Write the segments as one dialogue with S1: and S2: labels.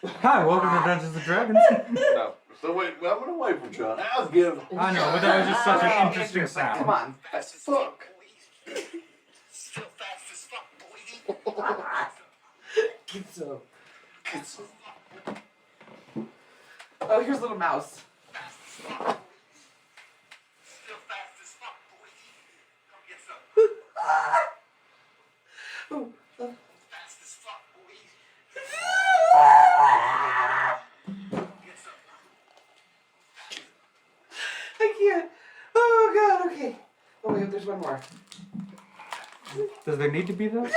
S1: Hi, welcome to Dungeons and Dragons.
S2: No. So wait, I'm gonna wait for John. I was giving.
S1: I know, but that was just such an interesting
S3: Andrew,
S1: sound.
S3: Come on, fast as fuck.
S4: Still fast as fuck, boy.
S3: Get some. Get some. Oh, here's little mouse.
S4: Fast as fuck, boy. Still fast as fuck, boy. Come get some.
S3: Oh,
S4: Fast as fuck, boy. Get some.
S3: I can't. Oh god. Okay. Oh wait, there's one more.
S1: Does there need to be that?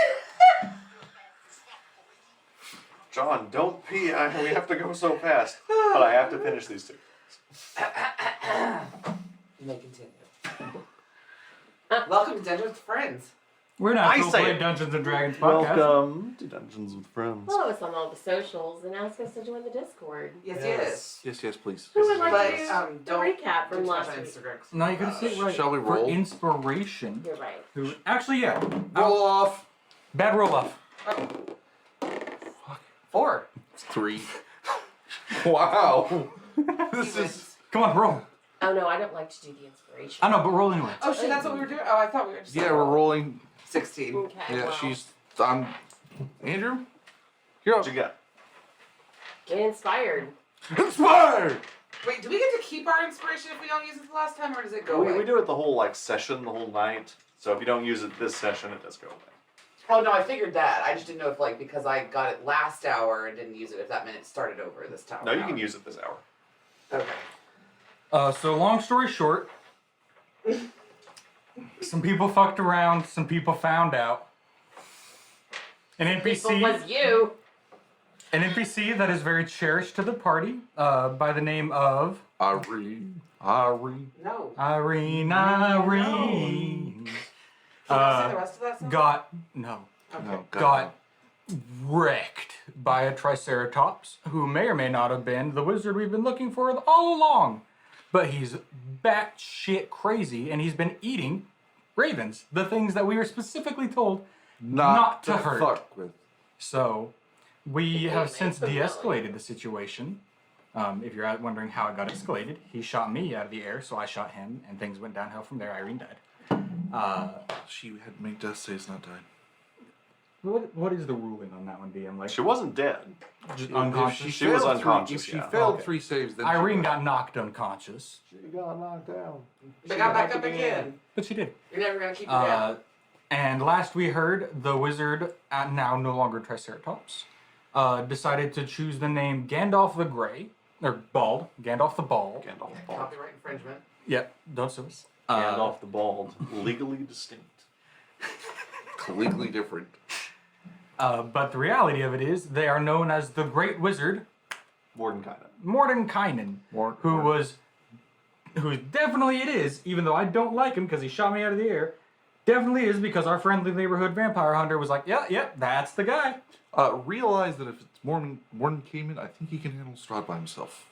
S2: John, don't pee. We have to go so fast. But I have to finish these two.
S3: You may continue. Welcome to Dungeons with Friends.
S1: We're not
S2: I
S1: going to
S2: say
S1: play
S2: it.
S1: Dungeons and Dragons podcast.
S2: Welcome to Dungeons with Friends.
S5: Follow us on all the socials and ask us to join the Discord.
S3: Yes.
S6: Yes, please.
S5: Who would like
S3: But
S5: to do the
S3: don't
S5: recap
S3: do
S5: from
S3: too much
S5: last
S3: on
S5: week?
S3: Instagram.
S1: No, you gotta say it right.
S6: Shall we
S1: For
S6: roll?
S1: inspiration.
S5: You're right.
S1: Actually, yeah.
S6: Roll off.
S1: Bad roll off.
S3: Oh. 4.
S6: 3. Wow. This is.
S1: Come on, roll.
S5: Oh no, I don't like to do the inspiration.
S1: I know, but roll anyway.
S3: Oh shit, that's what we were doing? Oh, I thought we were just.
S6: Yeah, we're rolling.
S3: 16.
S5: Okay.
S6: Yeah,
S5: well,
S6: she's. I'm. Andrew? You're up.
S2: What you got?
S5: get inspired.
S6: Inspired!
S3: Wait, do we get to keep our inspiration if we don't use it the last time, or does it go away?
S2: We do it the whole session, the whole night. So if you don't use it this session, it does go away.
S3: Oh no, I figured that. I just didn't know if because I got it last hour and didn't use it, if that meant it started over this time.
S2: No, you can use it this hour.
S3: Okay.
S1: So long story short, some people fucked around, some people found out. An
S5: People
S1: NPC,
S5: was you.
S1: an NPC that is very cherished to the party, by the name of
S6: Irene.
S3: No.
S1: Irene.
S3: Can I say the rest of that song?
S1: Got no.
S3: Okay.
S6: No,
S1: Got wrecked by a Triceratops, who may or may not have been the wizard we've been looking for all along. But he's batshit crazy, and he's been eating ravens, the things that we were specifically told not to hurt.
S6: Fuck with.
S1: So we have
S5: Okay,
S1: since
S5: nice.
S1: de-escalated the situation. If you're wondering how it got escalated, he shot me out of the air, so I shot him, and things went downhill from there. Irene died.
S6: She had to make death saves, not died.
S1: What is the ruling on that one, DM? Like,
S2: She wasn't dead.
S1: just
S6: If
S1: unconscious?
S2: She was
S6: failed
S2: unconscious,
S6: If she
S2: yeah.
S6: failed
S1: Okay.
S6: 3 saves, then
S1: Irene got knocked unconscious,
S2: She got knocked down.
S3: They got back up again.
S1: but she did.
S3: You're never gonna keep her down.
S1: And last we heard, the wizard, now no longer Triceratops, decided to choose the name Gandalf the Grey, or Bald, Gandalf the Bald.
S2: Gandalf the Bald.
S3: Copyright infringement.
S1: Yep, don't sue us.
S2: Gandalf the Bald. Legally distinct.
S6: completely different.
S1: But the reality of it is, they are known as the Great Wizard,
S2: Mordenkainen.
S1: Mordenkainen, who definitely it is, even though I don't like him because he shot me out of the air, definitely is because our friendly neighborhood vampire hunter was like, yeah, that's the guy.
S6: Realize that if it's Mordenkainen, I think he can handle Strahd by himself.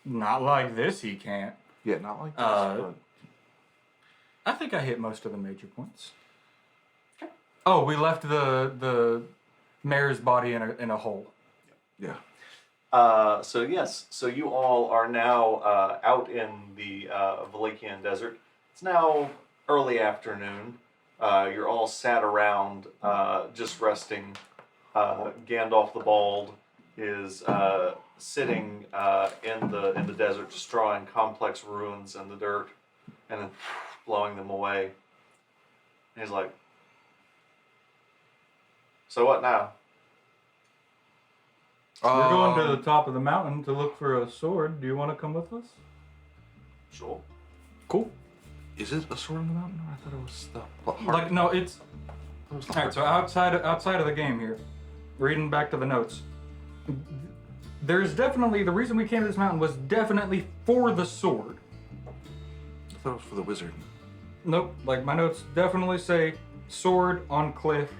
S1: Not like this, he can't.
S6: Yeah, not like this, but...
S1: I think I hit most of the major points. Oh, we left the mayor's body in a hole.
S6: Yeah.
S2: So yes, so you all are now out in the Valakian desert. It's now early afternoon. You're all sat around, just resting. Gandalf the Bald is sitting in the desert, just drawing complex ruins in the dirt, and then blowing them away. And he's like, "So what now?"
S1: We're going to the top of the mountain to look for a sword. Do you want to come with us?
S2: Sure.
S1: Cool.
S6: Is it a sword in the mountain? Or I thought it was the heart.
S1: Like, no, it's...
S6: It was the
S1: Alright,
S6: heart.
S1: so outside of the game here, reading back to the notes, there's definitely... The reason we came to this mountain was definitely for the sword.
S6: I thought it was for the wizard.
S1: Nope, like my notes definitely say sword on cliff.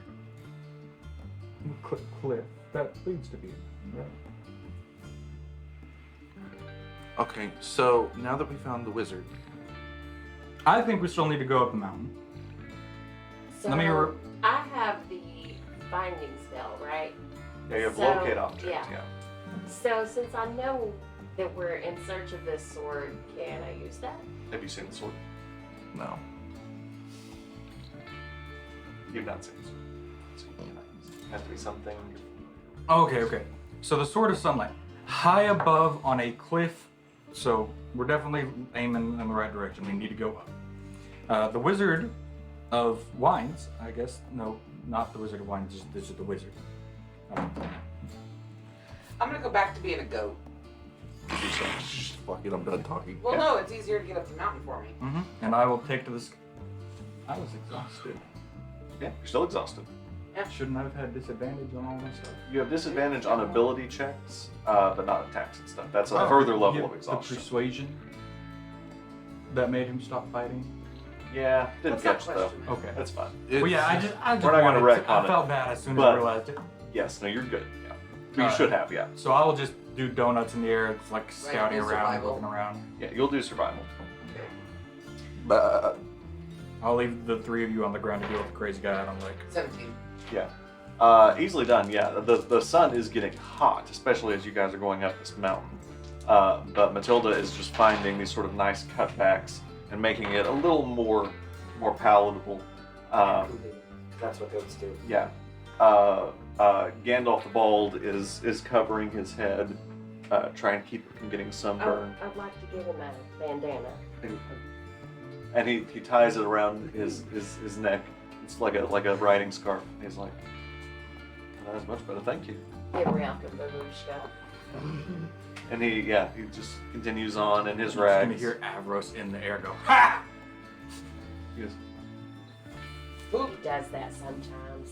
S1: Cliff. That leads to be.
S6: Okay, so now that we found the wizard,
S1: I think we still need to go up the mountain.
S5: So
S1: Let me
S5: I have the binding spell, right?
S2: Yeah, you have
S5: So,
S2: locate object.
S5: yeah.
S2: Yeah.
S5: So since I know that we're in search of this sword, can I use that?
S2: Have you seen the sword?
S6: No.
S2: You've not seen the sword. So it has to be something.
S1: Okay. So the Sword of Sunlight, high above on a cliff. So we're definitely aiming in the right direction. We need to go up. The Wizard of Wines, I guess. No, not the Wizard of Wines. Just the Wizard.
S3: I'm gonna go back to being a goat.
S6: Shh, fuck it, I'm done talking.
S3: Well, no, it's easier to get up the mountain for me.
S1: And I will take to this. I was exhausted.
S2: Yeah, you're still exhausted.
S1: Shouldn't I have had disadvantage on all my stuff?
S2: You have disadvantage on ability checks, but not attacks and stuff. That's a further level of exhaustion.
S1: The persuasion that made him stop fighting.
S2: Yeah, didn't
S3: What's that
S2: catch though.
S3: question?
S1: Okay.
S2: That's fine.
S1: Well, yeah, I just
S2: We're not gonna
S1: wanted
S2: wreck
S1: to, I
S2: on it.
S1: felt bad as soon as
S2: But-
S1: I realized it.
S2: Yes, no, you're good. Yeah. You
S1: Alright.
S2: should have, yeah.
S1: So I will just do donuts in the air. It's like scouting
S3: do
S1: around,
S3: survival.
S1: looking around.
S2: Yeah, you'll do survival.
S1: I'll leave the three of you on the ground to deal with the crazy guy I don't like.
S3: 17.
S2: Yeah. Easily done, yeah. The sun is getting hot, especially as you guys are going up this mountain. But Matilda is just finding these sort of nice cutbacks and making it a little more palatable.
S3: That's what goats do.
S2: Yeah. Gandalf the Bald is covering his head, trying to keep it from getting sunburned.
S5: I'd like to give him a bandana.
S2: And he ties it around his neck. It's like a riding scarf. He's like, "That's much better, thank you."
S5: Give Ralph a babushka.
S2: And he just continues on in his
S1: You're just
S2: rags.
S1: gonna hear Avros in the air go, ha!
S2: He goes,
S5: He does that sometimes.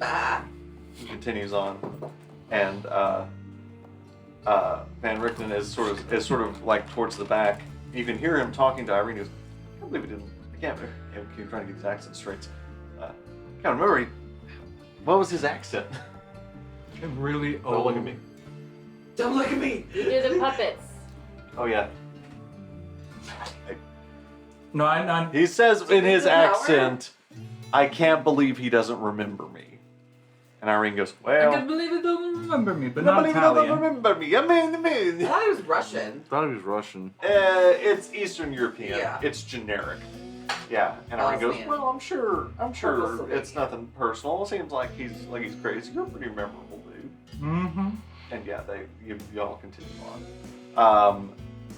S3: Ah.
S2: he continues on, and Van Richten is sort of like towards the back. You can hear him talking to Irene. He goes, "I can't believe he didn't. I can't. Keep trying to get his accent straight. Can't remember. What was his accent?
S1: Really old.
S2: Don't look at me.
S3: Don't look at me!
S5: You do the puppets.
S2: Oh yeah."
S1: No, I
S2: He says in his
S3: It's an hour.
S2: accent, "I can't believe he doesn't remember me." And Irene goes,
S1: I
S2: "Well,
S1: can't believe it doesn't remember me, but
S2: I
S1: not
S2: believe he doesn't
S1: Italian.
S2: remember me. I mean,
S3: I thought he was Russian.
S6: Thought he was Russian.
S2: it's Eastern European.
S3: Yeah.
S2: It's generic." Yeah, and Irene goes,
S3: Bosnian.
S2: "Well, I'm sure
S3: Bosnian.
S2: it's nothing personal. It seems like he's crazy. You're a pretty memorable dude."
S1: Mm-hmm.
S2: And yeah, you all continue on.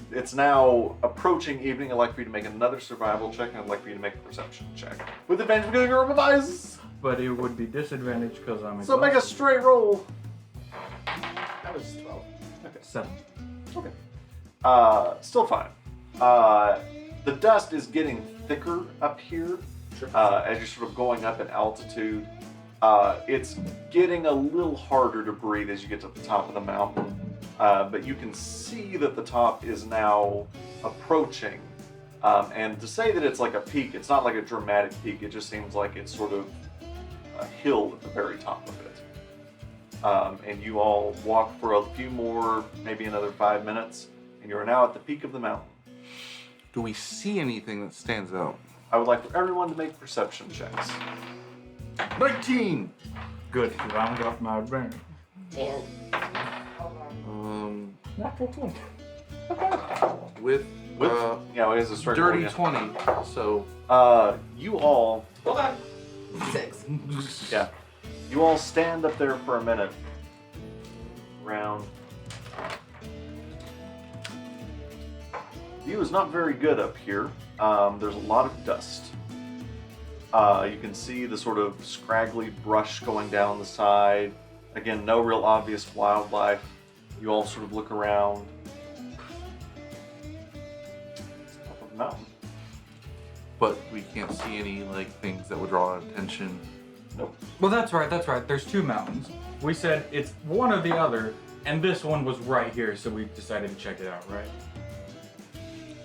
S2: It's now approaching evening. I'd like for you to make another survival check, and I'd like for you to make a perception check with advantage because you're revised.
S1: But it would be disadvantage because I'm
S2: So make a
S1: exhausted.
S2: straight roll.
S3: That was 12.
S1: 7.
S2: Okay. Still fine. The dust is getting thicker up here as you're sort of going up in altitude. It's getting a little harder to breathe as you get to the top of the mountain. But you can see that the top is now approaching. And to say that it's like a peak, it's not like a dramatic peak. It just seems like it's sort of a hill at the very top of it. And you all walk for a few more, maybe another 5 minutes, and you're now at the peak of the mountain.
S6: Do we see anything that stands out?
S2: I would like for everyone to make perception checks.
S6: 19!
S1: Good, because I only got my advantage.
S5: 10.
S1: Natural 20.
S6: With,
S2: With yeah, it is a straight
S6: dirty
S2: roll,
S6: 20, so
S2: yeah. You all,
S3: Hold on. 6.
S2: yeah, you all stand up there for a minute. Round. View is not very good up here. There's a lot of dust. You can see the sort of scraggly brush going down the side. Again, no real obvious wildlife. You all sort of look around. It's top of the mountain.
S6: but we can't see any like things that would draw our attention.
S2: Nope.
S1: Well, that's right. There's two mountains. We said it's one or the other, and this one was right here, so we decided to check it out, right?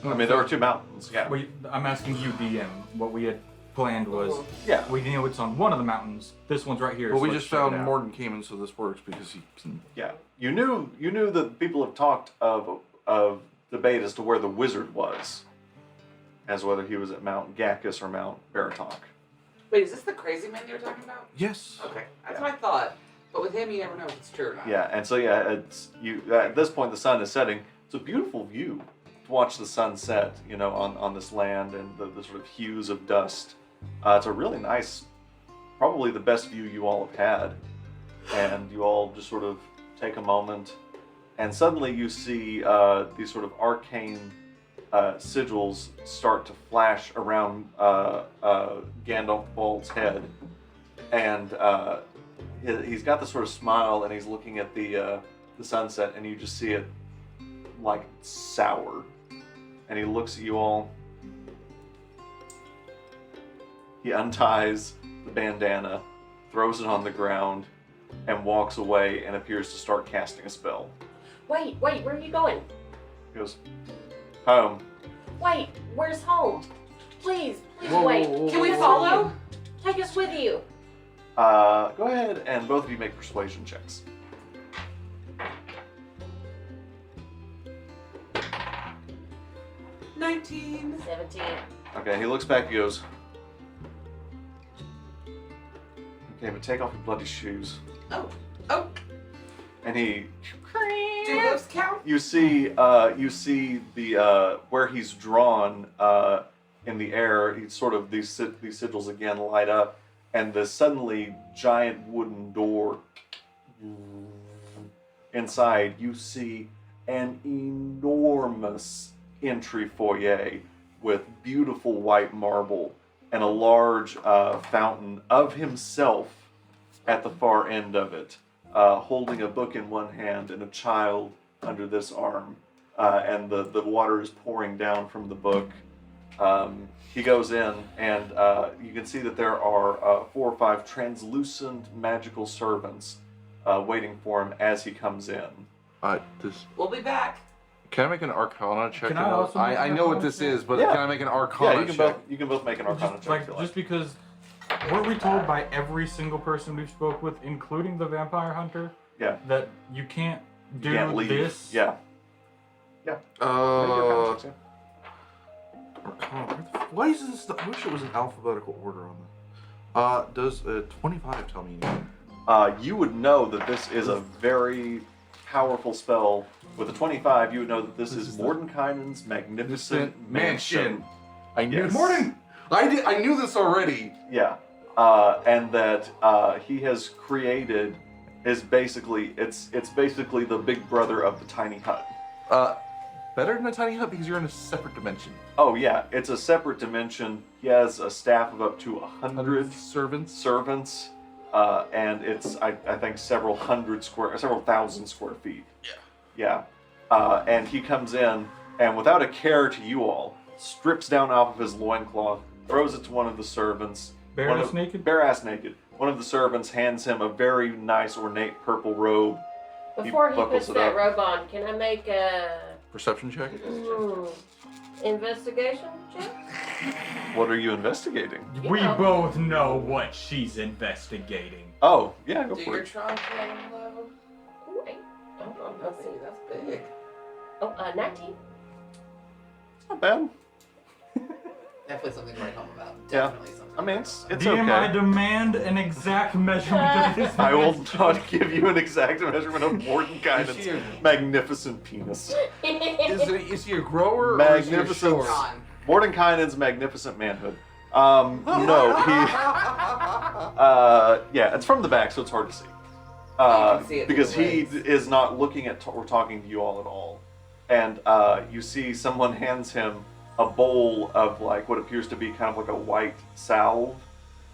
S2: I mean, there are two mountains. Yeah.
S1: I'm asking you, DM. What we had planned was
S2: Yeah.
S1: we know it's on one of the mountains. This one's right here.
S6: Well,
S1: so
S6: we
S1: let's
S6: just
S1: check
S6: found
S1: it out.
S6: Mordenkainen, so this works because he can.
S2: Yeah. You knew that people have talked of debate as to where the wizard was, as whether he was at Mount Gacchus or Mount Baratok.
S3: Wait, is this the crazy man you were talking about?
S6: Yes.
S3: Okay, that's what I thought. But with with him, you never know if it's true or not.
S2: Yeah, and so it's you. At this point, the sun is setting. It's a beautiful view to watch the sun set, on this land and the sort of hues of dust. It's a really nice, probably the best view you all have had. And you all just sort of take a moment, and suddenly you see these sort of arcane sigils start to flash around Gandalf the Bald's head, and he's got this sort of smile, and he's looking at the sunset, and you just see it like sour, and he looks at you all. He unties the bandana, throws it on the ground, and walks away and appears to start casting a spell.
S5: Wait, where are you going?
S2: He goes, home.
S5: Wait, where's home? Please,
S6: Whoa,
S5: wait.
S6: whoa, whoa,
S5: Can we
S6: whoa,
S5: follow?
S6: whoa.
S5: Take us with you.
S2: Go ahead and both of you make persuasion checks.
S3: 19.
S5: 17.
S2: Okay, he looks back and goes, okay, but take off your bloody shoes.
S3: Oh.
S2: And he,
S3: Do hoofs count?
S2: you see the where he's drawn in the air. He sort of these sigils again light up, and the suddenly giant wooden door inside. You see an enormous entry foyer with beautiful white marble and a large fountain of himself at the far end of it, holding a book in one hand and a child under this arm, and the water is pouring down from the book. He goes in, and you can see that there are 4 or 5 translucent magical servants waiting for him as he comes in.
S3: We'll be back.
S6: Can I make an Arcana check?
S1: Can I also make
S6: I
S1: an
S6: know what
S1: Arcana
S6: this
S1: check?
S6: is, but
S2: Yeah.
S6: can I make an Arcana
S2: Yeah,
S6: check?
S2: you can both make an Arcana
S1: Just,
S2: check.
S1: like,
S2: if you
S1: just because weren't we told by every single person we've spoke with, including the vampire hunter,
S2: Yeah.
S1: that you can't do
S2: You can't leave.
S1: this?
S2: Yeah. Make your Arcana checks, yeah.
S6: Arcana. Why is this? I wish it was in alphabetical order on this. Does 25 tell me anything?
S2: You would know that this is a very powerful spell. With a 25, you would know that this is Mordenkainen's magnificent mansion.
S6: I knew
S2: Yes.
S6: Morden. I knew this already.
S2: Yeah, and that he has created is basically it's basically the big brother of the tiny hut.
S6: Better than a tiny hut because you're in a separate dimension.
S2: Oh yeah, it's a separate dimension. He has a staff of up to 100
S6: servants.
S2: servants, and it's I think several thousand square feet. Yeah. And he comes in, and without a care to you all, strips down off of his loincloth, throws it to one of the servants.
S1: Bare-ass naked?
S2: Bare-ass naked. One of the servants hands him a very nice, ornate purple robe.
S5: Before he
S2: buckles
S5: puts
S2: it
S5: that
S2: up.
S5: robe on, can I make a
S6: Perception check.
S5: investigation check?
S2: What are you investigating?
S1: We
S5: Yeah.
S1: both know what she's investigating.
S2: Oh, yeah, go
S3: Do
S2: for
S3: your
S2: it.
S3: truncating low.
S5: Ooh, wait. Hold on, let's see.
S3: That's big.
S5: Oh, 19.
S2: Not bad.
S3: Definitely something to write home about.
S2: Yeah.
S3: Definitely something.
S2: I mean, it's
S1: DM, I
S2: okay.
S1: demand an exact measurement of this.
S2: I will not give you an exact measurement of Mordenkainen's
S6: Is he a-
S2: magnificent penis.
S6: Is he a grower or is he a
S2: Magnificent.
S6: shower?
S3: Gone.
S2: Mordenkainen's magnificent manhood. No, he. Yeah, it's from the back, so it's hard to see.
S3: can see it through
S2: Because
S3: the
S2: he
S3: legs.
S2: is not looking at or talking to you all at all, and you see someone hands him a bowl of like what appears to be kind of like a white salve,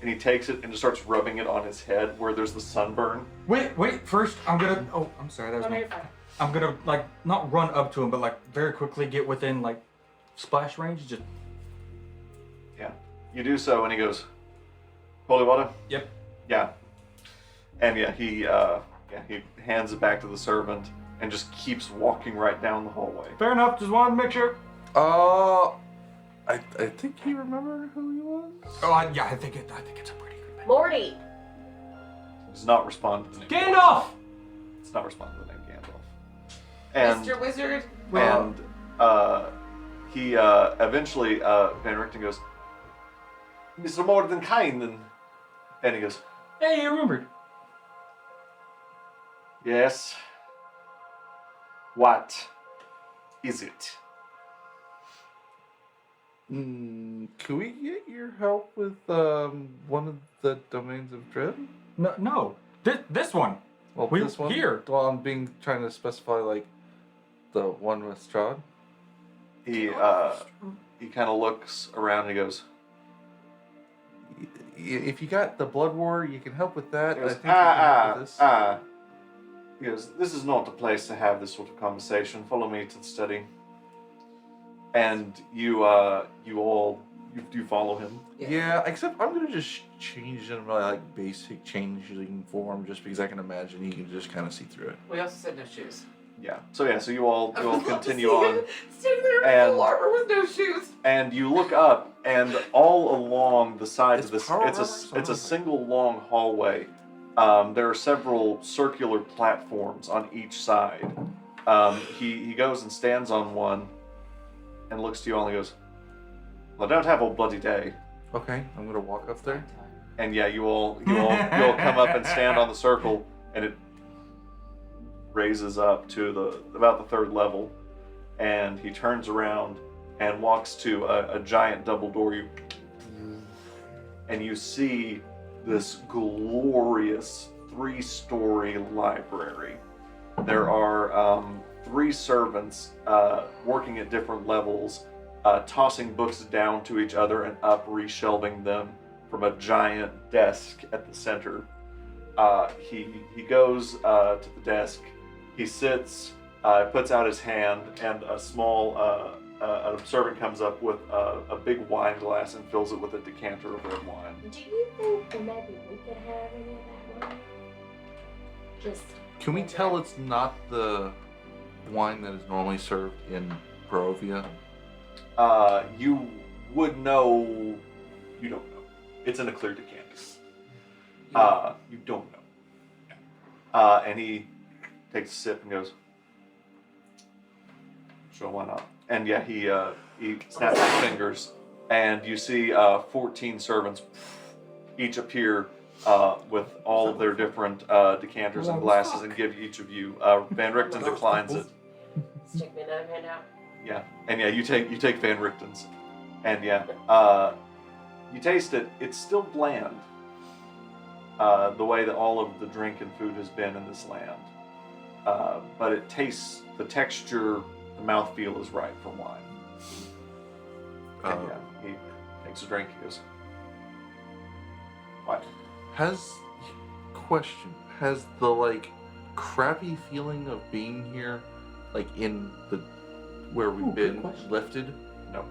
S2: and he takes it and just starts rubbing it on his head where there's the sunburn.
S1: Wait, first I'm gonna. Oh, I'm sorry, that was
S3: Oh, no,
S1: me.
S3: you're fine.
S1: I'm gonna like not run up to him, but like very quickly get within like splash range. Just
S2: Yeah, you do so, and he goes, "Holy water."
S1: yep.
S2: Yeah, and he hands it back to the servant and just keeps walking right down the hallway.
S1: Fair enough. Just wanted to make sure.
S6: I think you remember who he was.
S1: Oh, yeah. I think it's a pretty good bet.
S5: Morty.
S2: Does not respond to the name.
S1: Gandalf.
S2: Does not respond to the name Gandalf. And
S3: Mr. Wizard.
S2: he eventually Van Richten goes, "Mr. Mordenkainen," and he goes,
S1: Hey, you remembered.
S2: Yes. What is it?
S6: Can we get your help with one of the domains of dread?
S1: No. This one.
S6: Well,
S1: We-
S6: this one
S1: here.
S6: Well, I'm trying to specify like the one with Strahd.
S2: He kind of looks around and he goes,
S6: If you got the Blood War, you can help with that.
S2: he
S6: I
S2: goes,
S6: think you can help with this.
S2: He goes, this is not the place to have this sort of conversation. Follow me to the study. And you follow him.
S6: Yeah, except I'm gonna just change it in my like basic changing form, just because I can imagine you can just kind of see through it.
S3: We also said no shoes.
S2: Yeah. So you all
S3: I would love to
S2: continue
S3: see
S2: on.
S3: him standing there in
S2: and-
S3: full armor with no shoes.
S2: And you look up, and all along the sides of
S6: It's
S2: this,
S6: power
S2: it's
S6: armor,
S2: a
S6: so-
S2: single long hallway. There are several circular platforms on each side. He goes and stands on one, and looks to you all and goes, "Well, don't have all bloody day."
S6: Okay, I'm gonna walk up there.
S2: And yeah, you all come up and stand on the circle, and it raises up to about the third level, and he turns around and walks to a giant double door. And you see this glorious 3-story library. There are 3 servants working at different levels, tossing books down to each other and up, reshelving them from a giant desk at the center. He goes to the desk. He sits, puts out his hand, and a small a servant comes up with a big wine glass and fills it with a decanter of red wine.
S5: Do you think that maybe we could have any of that wine? Just.
S6: Can we tell it's not the wine that is normally served in Barovia?
S2: You would know. You don't know. It's in a clear decanter. You don't know. And he takes a sip and goes, "Sure, why not?" And yeah, he snaps his fingers, and you see 14 servants each appear with all of their different decanters and glasses, and give each of you. Van Richten declines it.
S5: Stick me another hand out.
S2: Yeah, and yeah, you take Van Richten's, and yeah, you taste it. It's still bland. The way that all of the drink and food has been in this land, but it tastes. The texture, the mouthfeel is right for wine. And yeah, he takes a drink. He goes, "What?"
S6: Has the like crappy feeling of being here, like in the where we've been, lifted?
S2: No.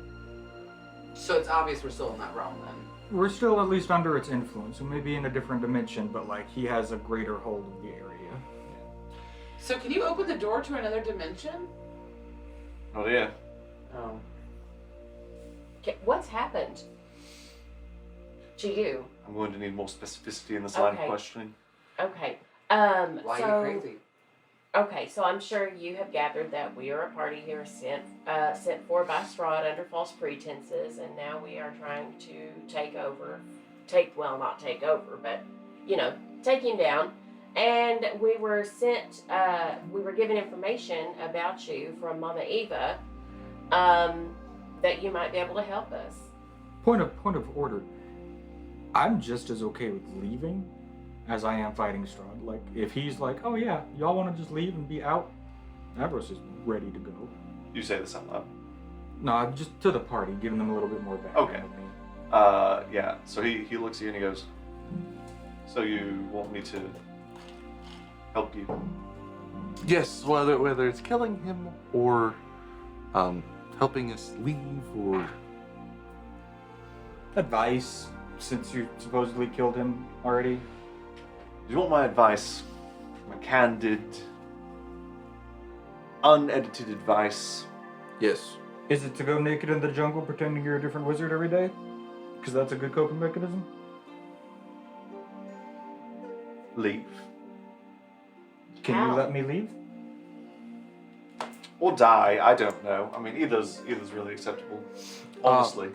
S3: So it's obvious we're still in that realm then.
S1: We're still at least under its influence, and maybe in a different dimension, but like he has a greater hold of the area.
S3: So can you open the door to another dimension?
S2: Oh yeah.
S3: Oh.
S5: Okay, what's happened to you?
S2: I'm going to need more specificity in this line of
S5: Okay.
S2: questioning.
S5: Okay.
S3: Why
S5: so,
S3: are you crazy?
S5: Okay, so I'm sure you have gathered that we are a party here sent for by Strahd under false pretenses, and now we are trying to not take over, but take him down. And we were given information about you from Mama Eva, that you might be able to help us.
S1: Point of order. I'm just as okay with leaving as I am fighting Strahd. Like, if he's like, "Oh yeah, y'all want to just leave and be out," Avros is ready to go.
S2: You say this out loud.
S1: No, just to the party, giving them a little bit more background.
S2: Okay.
S1: on me.
S2: Yeah. So he looks at you and he goes, "So you want me to help you?"
S6: Yes, whether it's killing him or helping us leave or
S1: Advice, since you supposedly killed him already.
S2: Do you want my advice? My candid, unedited advice?
S6: yes.
S1: Is it to go naked in the jungle pretending you're a different wizard every day? Because that's a good coping mechanism?
S2: Leave.
S1: Can
S5: How?
S1: you let me leave?
S2: Or die, I don't know. I mean, either's really acceptable. Honestly.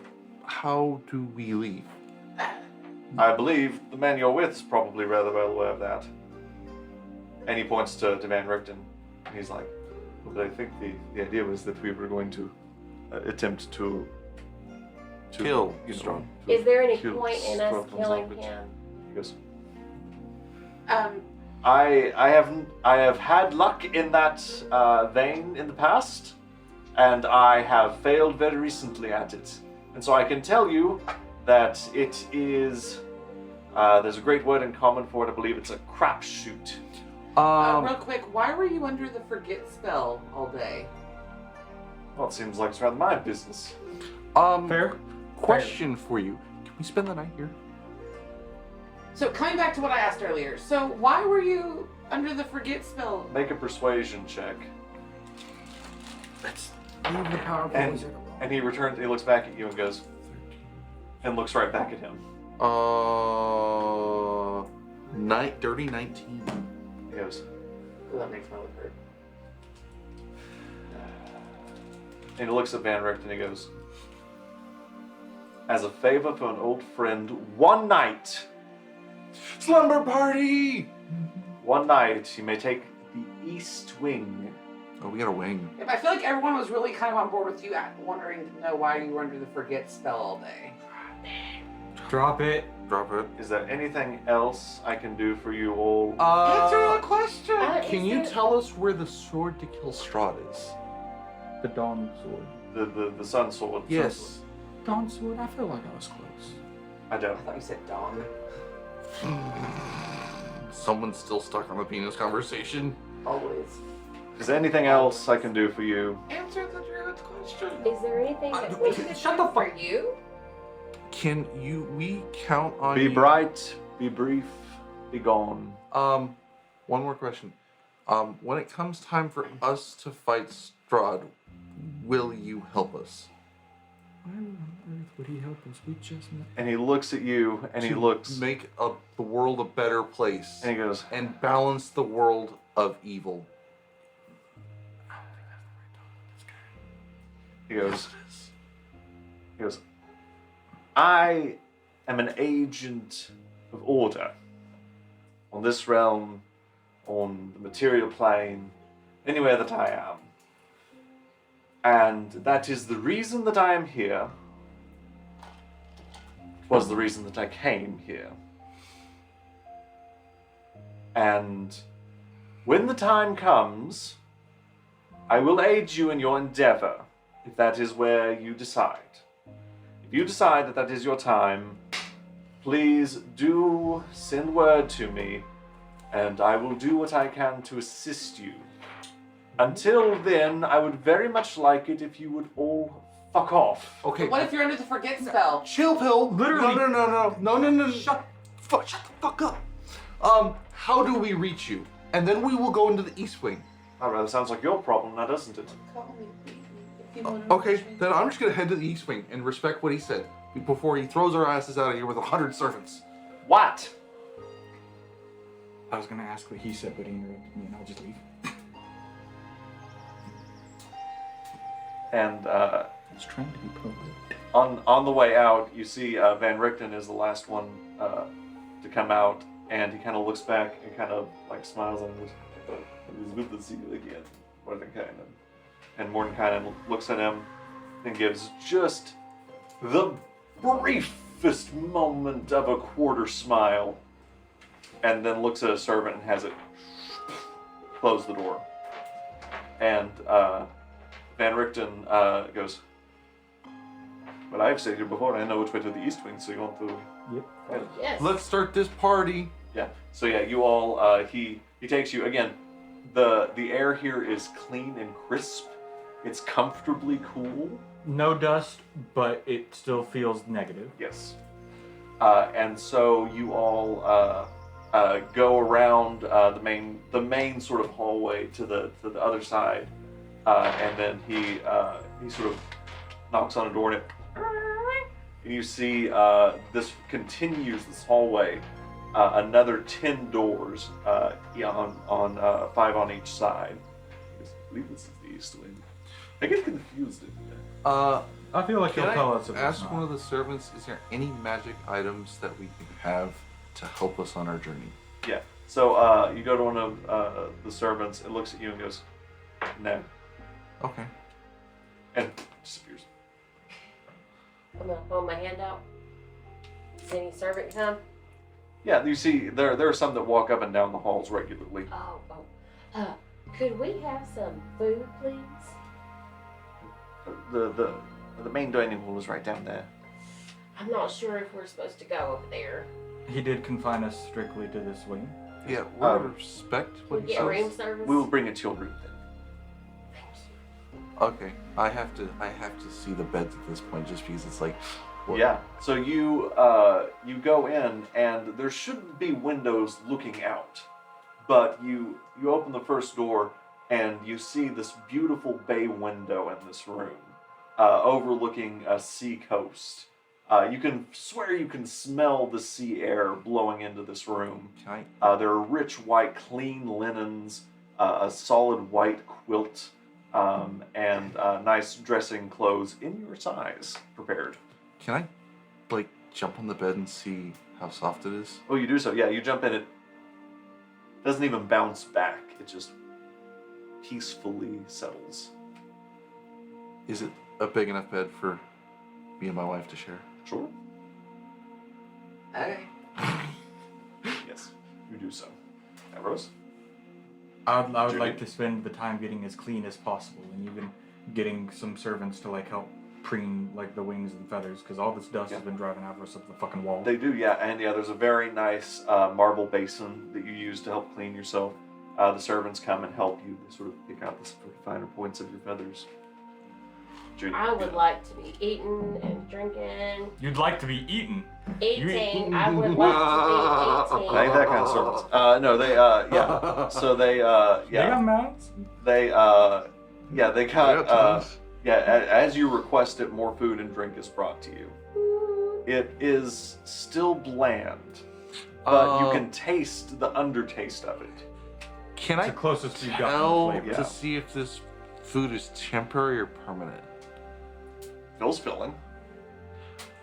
S6: How do we leave?
S2: I believe the man you're with is probably rather well aware of that. And he points to Van Richten. And he's like, but I think the idea was that we were going to attempt to
S6: Kill
S2: you know,
S6: Strahd.
S2: to
S5: Is there any
S2: kill
S5: point in us
S2: Strahd
S5: killing
S2: Salvage.
S5: him?
S2: He goes,
S3: Um,
S2: I have had luck in that vein in the past, and I have failed very recently at it. And so I can tell you that it is. There's a great word in common for it. I believe it's a crapshoot.
S3: real quick, why were you under the forget spell all day?
S2: Well, it seems like it's rather my business.
S1: Fair.
S6: Question for you. Can we spend the night here?
S3: So coming back to what I asked earlier, so why were you under the forget spell?
S2: Make a persuasion check.
S1: That's even the powerful
S2: And,
S1: wizard.
S2: and he returns. He looks back at you and goes, and looks right back at him.
S6: Dirty 19.
S2: He goes,
S3: Ooh, that makes my lip hurt.
S2: and he looks at Van Richten and he goes, as a favor for an old friend, one night,
S6: Slumber party!
S2: one night, you may take the East Wing.
S6: Oh, we got a wing.
S3: If I feel like everyone was really kind of on board with you, wondering to know why you were under the forget spell all day.
S1: Drop it.
S6: Drop it.
S2: Is there anything else I can do for you all?
S3: Answer the question.
S6: Can
S5: Is
S6: you
S5: there-
S6: tell us where the sword to kill Strahd is?
S1: The Dawn Sword.
S2: The Sun Sword.
S6: Yes.
S1: Dawn Sword? I feel like I was close.
S2: I
S3: I
S2: don't.
S3: thought you said dong.
S6: Someone's still stuck on the penis conversation.
S3: Always.
S2: Is there anything else I can do for you?
S3: Answer the druid's question.
S5: Is there anything that we can
S1: Shut
S5: do
S1: the
S5: for
S1: fuck-
S5: you?
S6: Can we count on
S2: Be
S6: you?
S2: bright, be brief, be gone.
S6: One more question. When it comes time for us to fight Strahd, will you help us?
S1: Why on earth would he help us? We just met.
S2: And he looks at you and he
S6: To
S2: looks
S6: make the world a better place
S2: and he goes,
S6: and balance the world of evil.
S2: he goes, I am an agent of order on this realm, on the material plane, anywhere that I am. And that is the reason that I am here. It was the reason that I came here. And when the time comes, I will aid you in your endeavor, if that is where you decide. If you decide that that is your time, please do send word to me, and I will do what I can to assist you. Until then, I would very much like it if you would all fuck off.
S6: Okay.
S3: What if you're under the forget spell?
S6: Chill pill.
S1: Literally.
S6: No. Shut the fuck up. How do we reach you? And then we will go into the East Wing.
S2: That rather sounds like your problem now, doesn't it?
S3: Call me if you want to
S6: Okay,
S3: reach me.
S6: then I'm just gonna head to the East Wing and respect what he said before he throws our asses out of here with 100 servants.
S2: What?
S1: I was gonna ask what he said, but he interrupted me, and I'll just leave.
S2: And
S1: He's trying to be polite.
S2: on the way out, you see Van Richten is the last one to come out, and he kind of looks back and kind of like smiles and goes, "It is good to see you again, Mordenkainen." And Mordenkainen looks at him and gives just the briefest moment of a quarter smile, and then looks at a servant and has it close the door. And Van Richten goes, "Well, I've stayed here before, and I know which way to the East Wing, so you want to..."
S1: Yep.
S5: Yes.
S6: Let's start this party.
S2: Yeah. So yeah, you all. He takes you again. The air here is clean and crisp. It's comfortably cool.
S1: No dust, but it still feels negative.
S2: Yes. And so you all go around the main sort of hallway to the other side, and then he sort of knocks on a door and you see this continues this hallway, another 10 doors, on 5 on each side. I believe this is the East Wing. I get confused.
S1: I feel like
S6: Can
S1: he'll
S6: I
S1: tell us if it's
S6: ask
S1: not.
S6: one of the servants, is there any magic items that we can have to help us on our journey?
S2: Yeah. So you go to one of the servants. It looks at you and goes, "No,"
S6: Okay.
S2: and disappears.
S5: I'm gonna hold my hand out. Does any servant come?
S2: Yeah, you see, there are some that walk up and down the halls regularly.
S5: Oh. Could we have some food, please?
S2: The main dining hall is right down there.
S5: I'm not sure if we're supposed to go over there.
S1: He did confine us strictly to this wing.
S6: Yeah, we're gonna respect
S5: We
S6: what he
S5: get room
S6: says.
S5: service.
S2: We will bring it to your room then.
S5: Thank you.
S6: Okay, I have to see the beds at this point, just because it's like, what?
S2: Yeah. So you go in, and there shouldn't be windows looking out, but you open the first door, and you see this beautiful bay window in this room, overlooking a sea coast. You can swear you can smell the sea air blowing into this room.
S6: Can I?
S2: There are rich white, clean linens, a solid white quilt, and nice dressing clothes in your size prepared.
S6: Can I, like, jump on the bed and see how soft it is?
S2: Oh, you do so? Yeah, you jump in. It doesn't even bounce back. It just peacefully settles.
S6: Is it a big enough bed for me and my wife to share?
S2: Sure.
S3: Okay.
S2: Yes, you do so. Rose?
S1: I would
S2: Judy?
S1: like to spend the time getting as clean as possible, and even getting some servants to like help preen like the wings and feathers, because all this dust
S2: Yeah.
S1: has been driving out of us up the fucking wall.
S2: They do, yeah. And yeah, there's a very nice marble basin that you use to help clean yourself. The servants come and help you. They sort of pick out the finer points of your feathers. Judy?
S5: I would like to be eating and drinking.
S1: You'd like to be eaten.
S5: Eating. I would like to be
S2: Not
S5: 18.
S2: that kind of servants. No, they, yeah. So they,
S1: They got
S2: yeah.
S1: mouths.
S2: They, yeah, they got,
S6: tongues.
S2: yeah, as you request it, more food and drink is brought to you. It is still bland, but you can taste the undertaste of it.
S6: Can
S1: It's
S6: I
S1: the closest you've gotten
S6: tell
S1: to flavor.
S2: Yeah.
S6: to see if this food is temporary or permanent?
S2: Feels filling.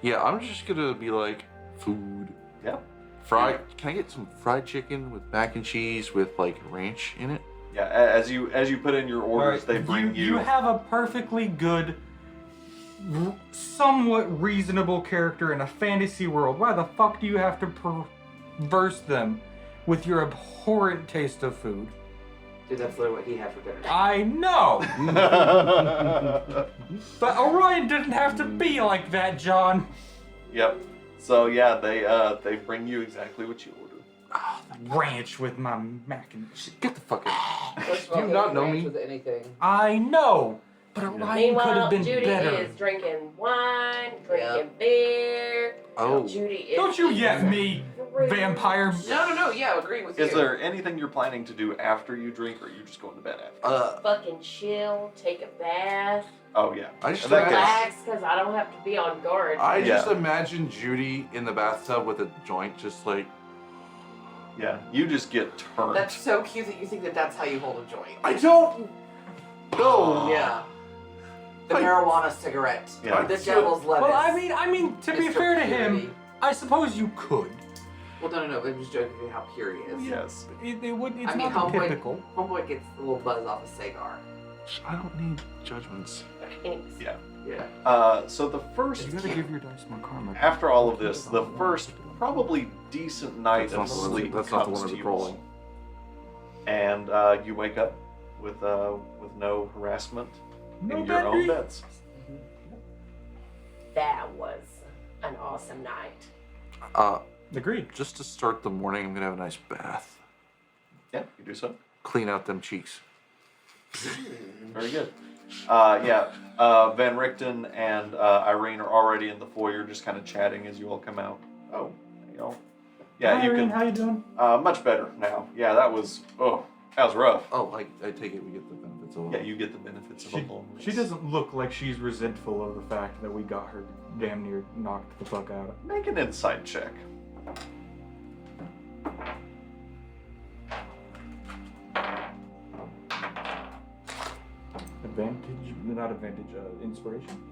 S6: Yeah, I'm just gonna be like, food.
S2: Yeah.
S6: Fried. Can I get some fried chicken with mac and cheese with like ranch in it?
S2: Yeah, as you put in your orders, they bring
S1: You have a perfectly good, somewhat reasonable character in a fantasy world. Why the fuck do you have to perverse them with your abhorrent taste of food?
S3: Dude, that's literally what he had for dinner.
S1: I know, but Orion didn't have to be like that, John.
S2: Yep. So yeah, they bring you exactly what you ordered.
S1: Ranch with my mac and cheese.
S6: Get the fuck out.
S3: First of
S6: Do
S3: all,
S6: you not
S3: any
S6: know
S3: ranch
S6: me?
S3: With anything.
S1: I know, but Orion could
S5: Meanwhile,
S1: have been
S5: Judy
S1: better.
S5: is drinking wine, drinking beer.
S6: Oh.
S5: Judy is.
S1: Don't you get me, vampire.
S3: No. Yeah, agreeing with you.
S2: Is there anything you're planning to do after you drink, or are you just going to bed after?
S5: Fucking chill, take a bath,
S2: Oh yeah.
S6: I just
S2: In that case-
S5: relax, because I don't have to be on guard.
S6: I just
S2: Yeah.
S6: imagine Judy in the bathtub with a joint, just like,
S2: Yeah, you just get turned.
S3: That's so cute that you think that that's how you hold a joint.
S6: I don't know.
S3: Yeah. The
S6: I-
S3: marijuana cigarette.
S2: Yeah.
S3: The devil's lettuce.
S1: Well, I mean, to be
S3: Mr.
S1: fair to
S3: Purity.
S1: him, I suppose you could.
S3: Well, no. I'm just joking with how pure he is.
S2: Yes.
S1: It would. It's
S3: I mean,
S1: not the
S3: homeboy,
S1: typical.
S3: homeboy gets a little buzz off a cigar.
S6: I don't need judgments.
S5: Thanks.
S2: Yeah.
S3: Yeah.
S2: So the first,
S1: You gotta give your dice more karma.
S2: after all of this, the first probably decent night
S6: That's
S2: of
S6: not the one-
S2: sleep
S6: that's not the
S2: comes
S6: one
S2: to
S6: I'm
S2: you
S6: rolling.
S2: all. And you wake up with no harassment
S1: No
S2: in your own
S1: bad
S2: beds.
S5: That was an awesome night.
S1: Agreed.
S6: Just to start the morning, I'm gonna have a nice bath.
S2: Yeah, you do so.
S6: Clean out them cheeks.
S2: Very good. Van Richten and Irene are already in the foyer, just kind of chatting as you all come out. Oh, you know. Yeah,
S1: Hi,
S2: you
S1: Irene,
S2: can.
S1: how you doing?
S2: Much better now. Yeah, that was rough.
S6: Oh, I take it we get the benefits of it.
S2: Yeah, you get the benefits of a loneliness.
S1: She doesn't look like she's resentful of the fact that we got her damn near knocked the fuck out.
S2: Make an insight check.
S1: Advantage, not advantage, inspiration.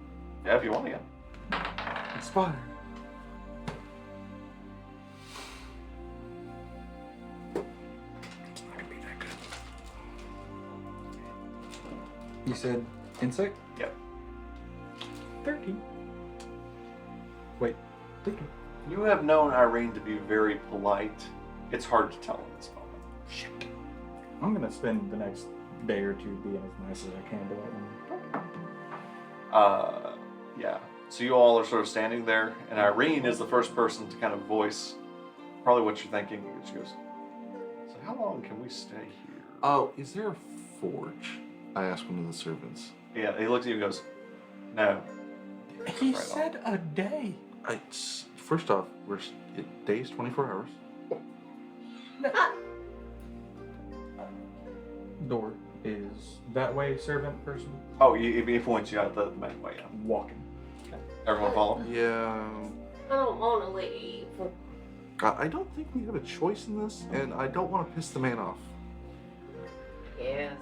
S2: Yeah, if you want to. Yeah.
S6: Inspire.
S1: You said insect?
S2: Yep.
S1: 13. Wait, 13.
S2: You have known Irene to be very polite. It's hard to tell in this moment.
S1: Shit. I'm gonna spend the next day or two being as nice as I can to that one.
S2: Yeah. So you all are sort of standing there, and Irene is the first person to kind of voice probably what you're thinking. She goes, "So how long can we stay here?"
S6: Oh, is there a forge? I asked one of the servants.
S2: Yeah. He looks at you and goes, "No."
S1: He
S2: Right
S1: said a day.
S6: First off, days 24 hours.
S1: Door is that way, servant person.
S2: Oh, he points you out the main way. Yeah.
S1: Walking.
S2: Everyone follow?
S6: Yeah.
S5: I don't want to leave.
S6: I don't think we have a choice in this, and I don't want to piss the man off.
S5: Yes.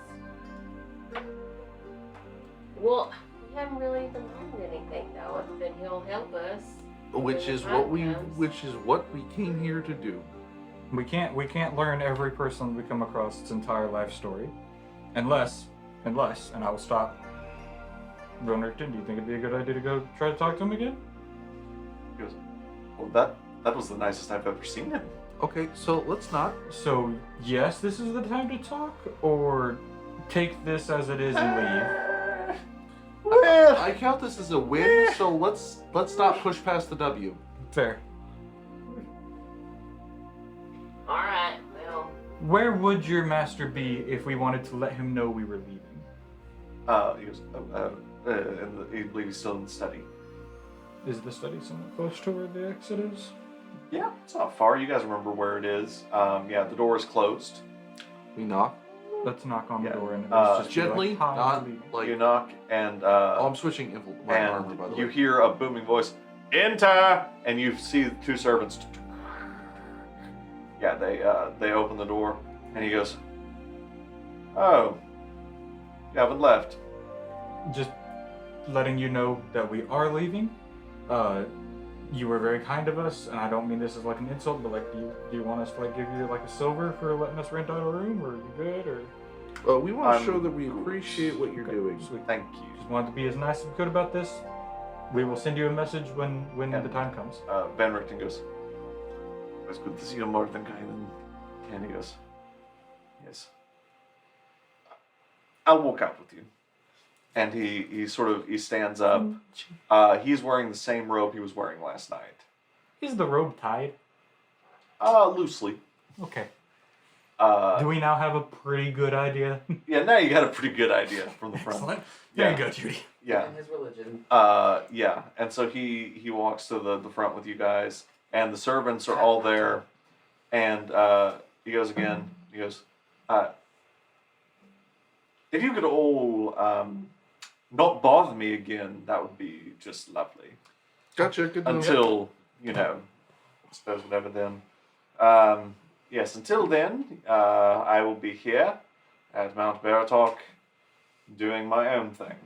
S5: Well, we haven't really even learned anything though, other than he'll help us.
S6: Which is what we came here to do.
S1: We can't learn every person we come across its entire life story, unless, and I will stop. Ronarton, do you think it'd be a good idea to go try to talk to him again?
S2: He goes, "Well, that was the nicest I've ever seen him."
S6: Okay, so let's not.
S1: So yes, this is the time to talk, or take this as it is and leave.
S2: Well,
S6: I count this as a win, so let's not push past the W.
S1: Fair.
S5: All right. Well,
S1: Where would your master be if we wanted to let him know we were leaving?
S2: he goes, and he believes he's still in the study.
S1: Is the study somewhat close to where the exit is?
S2: Yeah, it's not far. You guys remember where it is. Yeah, the door is closed.
S6: We knock.
S1: Let's knock on the
S2: Yeah.
S1: door and just
S6: Gently,
S1: be like, "Hi,
S6: not
S1: we're leaving."
S2: You
S6: like.
S2: knock, and
S6: Oh, I'm switching my armor, by the
S2: you
S6: way.
S2: hear a booming voice, "Enter!" And you see two servants. Yeah, they open the door, and he goes, "Oh, you haven't left."
S1: Just letting you know that we are leaving. You were very kind of us, and I don't mean this as like an insult, but like, do you want us to like give you like a silver for letting us rent out a room, or are you good, or?
S6: We want to
S2: I'm
S6: show that we
S2: good.
S6: appreciate what you're
S1: Okay,
S6: doing.
S1: sweet.
S2: Thank you.
S1: Just wanted to be as nice as we could about this. We will send you a message when
S2: Yeah.
S1: the time comes.
S2: Ben Richten goes, "It's good to see you, Mordenkainen." And he goes, "Yes. I'll walk out with you." And he stands up. He's wearing the same robe he was wearing last night.
S1: Is the robe tied?
S2: Loosely.
S1: Okay.
S2: Uh,
S1: Do we now have a pretty good idea?
S2: yeah, now you got a pretty good idea from the front.
S1: Excellent.
S2: Yeah.
S1: There you go, Judy.
S2: Yeah.
S3: In his religion.
S2: Yeah. And so he walks to the front with you guys, and the servants are all there, and he goes again. He goes, "If you could all not bother me again, that would be just lovely.
S6: Gotcha. Good to know.
S2: Until, I suppose whatever then. Yes, until then, I will be here at Mount Baratok doing my own thing."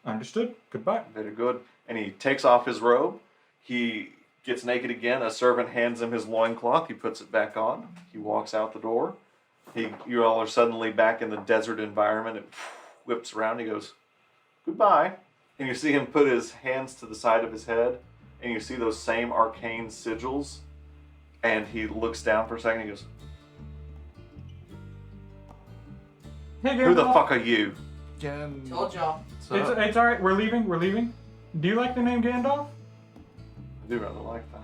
S1: Understood. Goodbye.
S2: Very good. And he takes off his robe. He gets naked again. A servant hands him his loincloth. He puts it back on. He walks out the door. You all are suddenly back in the desert environment. It whips around. He goes, "Goodbye." And you see him put his hands to the side of his head. And you see those same arcane sigils. And he looks down for a second. He goes,
S1: Hey,
S2: "Who the
S1: Gandalf.
S2: fuck are you?"
S6: Again.
S3: Told y'all.
S1: It's all right. We're leaving. We're leaving. Do you like the name Gandalf?
S2: I do rather like that.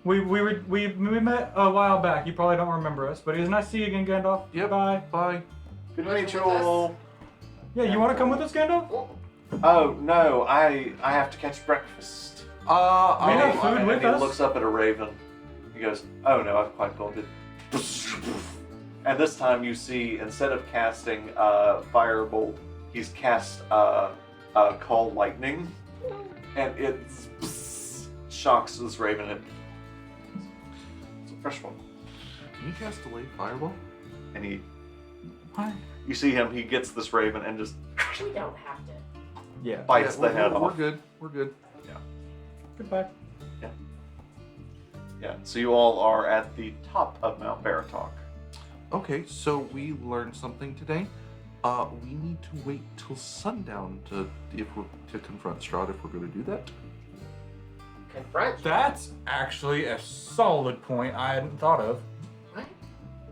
S1: We met a while back. You probably don't remember us, but it was nice to see you again, Gandalf.
S6: Yep.
S1: Bye.
S6: Bye.
S2: Good
S3: You
S2: to
S3: wanna
S2: meet you
S3: come with us?
S2: all.
S1: Yeah, you want to come with us, Gandalf?
S2: Oh, no, I have to catch breakfast.
S1: We have
S6: Oh,
S1: food
S2: And
S1: with
S2: he
S1: us.
S2: looks up at a raven. He goes, "Oh no, I've quite got it." And this time you see, instead of casting firebolt, he's cast call lightning, and it shocks this raven. And it's a fresh one.
S6: Can you cast away fireball?
S2: And
S1: What?
S2: you see him. He gets this raven and just
S5: we don't have to.
S1: Yeah.
S2: bites the head
S6: we're
S2: off.
S6: good. We're good.
S1: Goodbye.
S2: Yeah. So you all are at the top of Mount Baratok.
S6: Okay, so we learned something today. We need to wait till sundown to confront Strahd if we're going to do that.
S5: Confront.
S1: That's actually a solid point I hadn't thought of.
S5: What?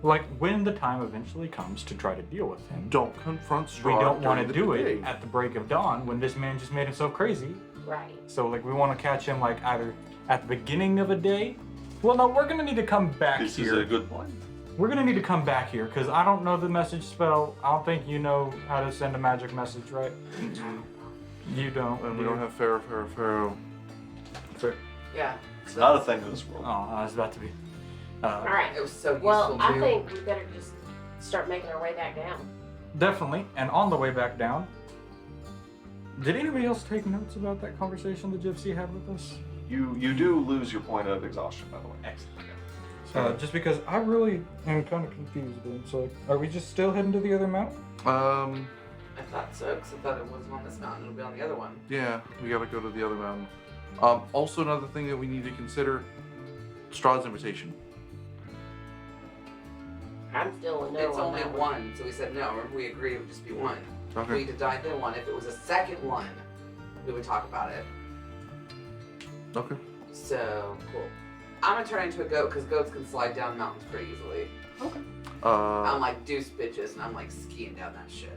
S1: Like, when the time eventually comes to try to deal with him,
S6: Don't confront Strahd.
S1: we don't want
S6: during
S1: to
S6: the
S1: do
S6: day.
S1: it at the break of dawn when this man just made himself crazy.
S5: Right.
S1: So, like, we want to catch him, like, either at the beginning of a day. Well, no, we're going to need to come back
S2: This
S1: here.
S2: is a good point.
S1: We're going to need to come back here, because I don't know the message spell. I don't think you know how to send a magic message, right? You don't.
S6: And we don't have Pharaoh.
S3: Yeah.
S2: It's not a thing in this world.
S1: Oh, I was about to be.
S5: All right.
S3: It was so useful.
S5: Well, I
S3: too.
S5: think we better just start making our way back down.
S1: Definitely. And on the way back down, did anybody else take notes about that conversation the gypsy had with us?
S2: You do lose your point of exhaustion, by the way.
S1: Excellent. Just because I really am kind of confused. Then. So, are we just still heading to the other mountain?
S3: I thought so, because I thought it wasn't on this mountain. It'll be on the other one.
S6: Yeah, we gotta go to the other mountain. Also, another thing that we need to consider: Strahd's invitation.
S5: I'm still a no
S3: It's
S5: on
S3: only
S5: that
S3: one, so we said no. Remember, we agreed it would just be one.
S6: Okay.
S3: We denied the one. If it was a second one, we would talk about it.
S6: Okay.
S3: So, cool. I'm gonna turn into a goat, because goats can slide down mountains pretty easily. I'm like deuce bitches, and I'm like skiing down that shit.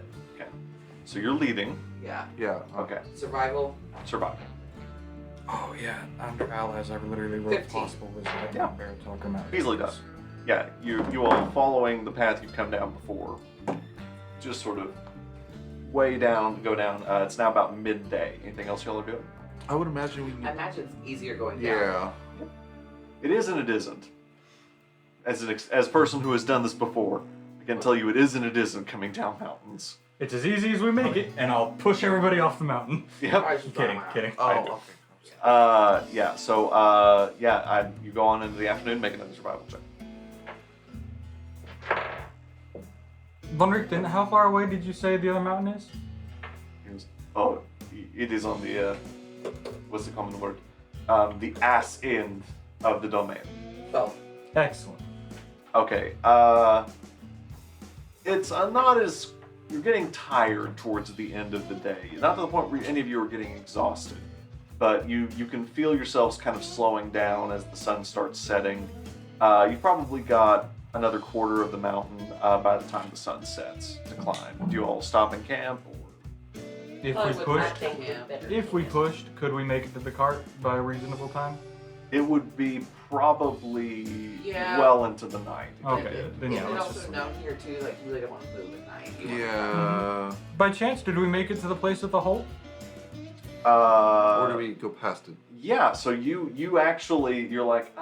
S2: So you're leading.
S3: Yeah.
S6: Yeah.
S2: Okay.
S3: Survival.
S2: Survive.
S1: Oh yeah, under allies, I literally wrote
S3: 15.
S1: possible wisdom.
S2: Yeah.
S1: Bear talking about
S2: Easily done. Yeah, you all following the path you've come down before. Just sort of way down, go down. It's now about midday. Anything else y'all are doing?
S6: I would imagine we
S3: I
S6: can.
S3: imagine it's easier going down.
S6: Yeah.
S2: It is and it isn't. As as a person who has done this before, I can tell you it is and it isn't coming down mountains.
S1: It's as easy as we make it, and I'll push everybody off the mountain.
S2: Yep.
S3: I just
S1: Kidding,
S3: thought,
S1: kidding.
S6: Oh,
S2: I
S6: okay.
S2: Yeah. So you go on into the afternoon, make another survival check.
S1: Von how far away did you say the other mountain is?
S2: Oh, it is on the what's the common word? The ass end of the domain.
S3: 12.
S1: Excellent.
S2: Okay. It's not as you're getting tired towards the end of the day. Not to the point where any of you are getting exhausted, but you can feel yourselves kind of slowing down as the sun starts setting. You've probably got another quarter of the mountain by the time the sun sets to climb. Do you all stop and camp? Or...
S1: If
S3: I
S1: we
S3: would
S5: I
S1: pushed,
S5: think we better.
S1: if we pushed, could we make it to the cart by a reasonable time?
S2: It would be probably
S3: Yeah.
S2: well into the night.
S1: Okay, then yeah,
S3: Isn't it
S1: let's
S3: also
S1: just.
S3: known here too, like you really don't want to move at night. You want-
S6: Yeah.
S1: By chance, did we make it to the place with the hole?
S6: Or do we go past it?
S2: Yeah, so you actually you're like,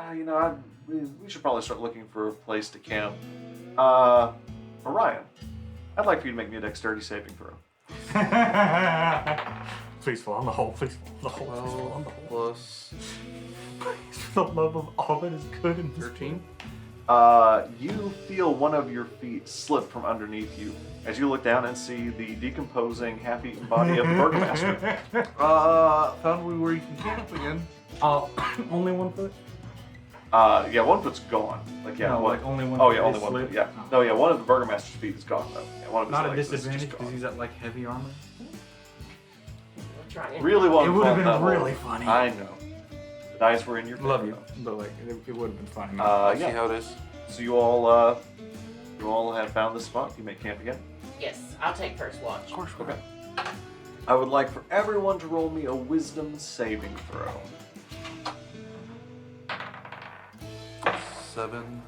S2: we should probably start looking for a place to camp. Orion, I'd like for you to make me a dexterity saving throw.
S1: Please fall on the hole. Please fall on the hole. Please fall on the
S6: 12
S1: hole.
S6: plus
S1: Please, for the love of all that is good in this
S6: 13.
S2: You feel one of your feet slip from underneath you as you look down and see the decomposing, half-eaten body of the burgomaster.
S6: Found where you can camp again.
S1: Only 1 foot?
S2: Yeah, one foot's gone. Like yeah,
S1: No,
S2: one.
S1: like only one
S2: Oh
S1: foot
S2: yeah,
S1: is
S2: only one
S1: slip?
S2: foot. Yeah.
S1: Oh.
S2: No, yeah, one of the burgomaster's feet is gone though. Yeah, one of his
S1: Not a
S2: legs is just
S1: disadvantage because
S2: gone.
S1: he's at like heavy armor.
S5: We're trying.
S2: Really well.
S1: It would have
S2: fought
S1: been
S2: that
S1: really
S2: hole.
S1: funny.
S2: I know. The dice were in your favor.
S1: Love you, but like it would have been funny.
S6: I see
S2: Yeah.
S6: how it is.
S2: So you all have found this spot. You make camp again.
S5: Yes, I'll take first watch.
S6: Of course.
S2: Okay. I would like for everyone to roll me a wisdom saving throw.
S6: 7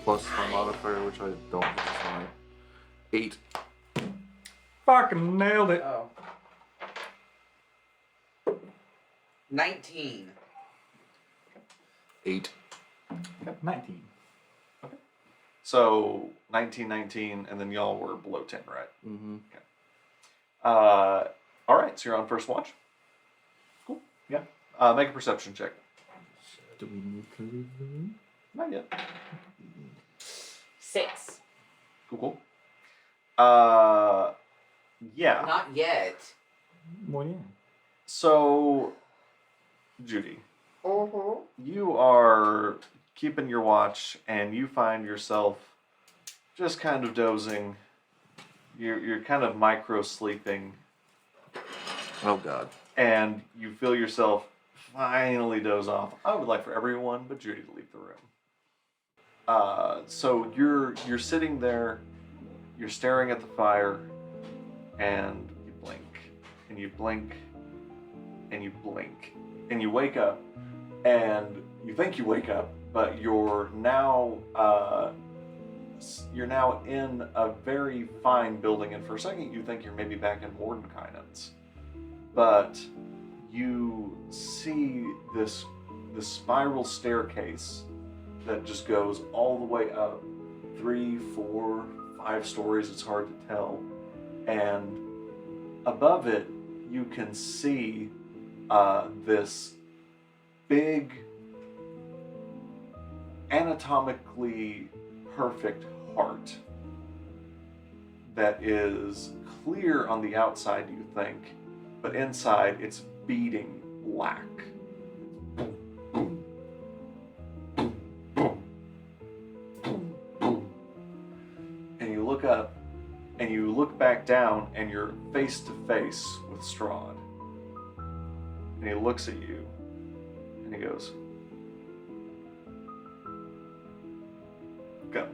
S6: plus my modifier, which I don't think is fine. 8.
S1: Fucking nailed it.
S3: Oh. 19.
S6: 8.
S1: 19.
S2: So 19, and then y'all were below 10, right?
S6: Mm-hmm.
S2: All right. So you're on first watch. Cool. Yeah. Make a perception check.
S1: Do we need to leave the room?
S2: Not yet.
S5: 6.
S2: Cool. Yeah.
S3: Not yet.
S1: Well, yeah.
S2: So, Judy,
S5: Mm-hmm.
S2: you are keeping your watch, and you find yourself just kind of dozing you're kind of micro sleeping,
S6: Oh God.
S2: and you feel yourself finally doze off. I would like for everyone but Judy to leave the room. So you're sitting there, you're staring at the fire, and you blink, and you blink, and you blink, and you wake up, and you think you wake up, but you're now in a very fine building, and for a second you think you're maybe back in Mordenkainen's, but you see this spiral staircase that just goes all the way up 3, 4, 5 stories, it's hard to tell, and above it you can see this big anatomically perfect heart that is clear on the outside, you think, but inside it's beating black. And you look up and you look back down and you're face to face with Strahd. And he looks at you and he goes, "Come on."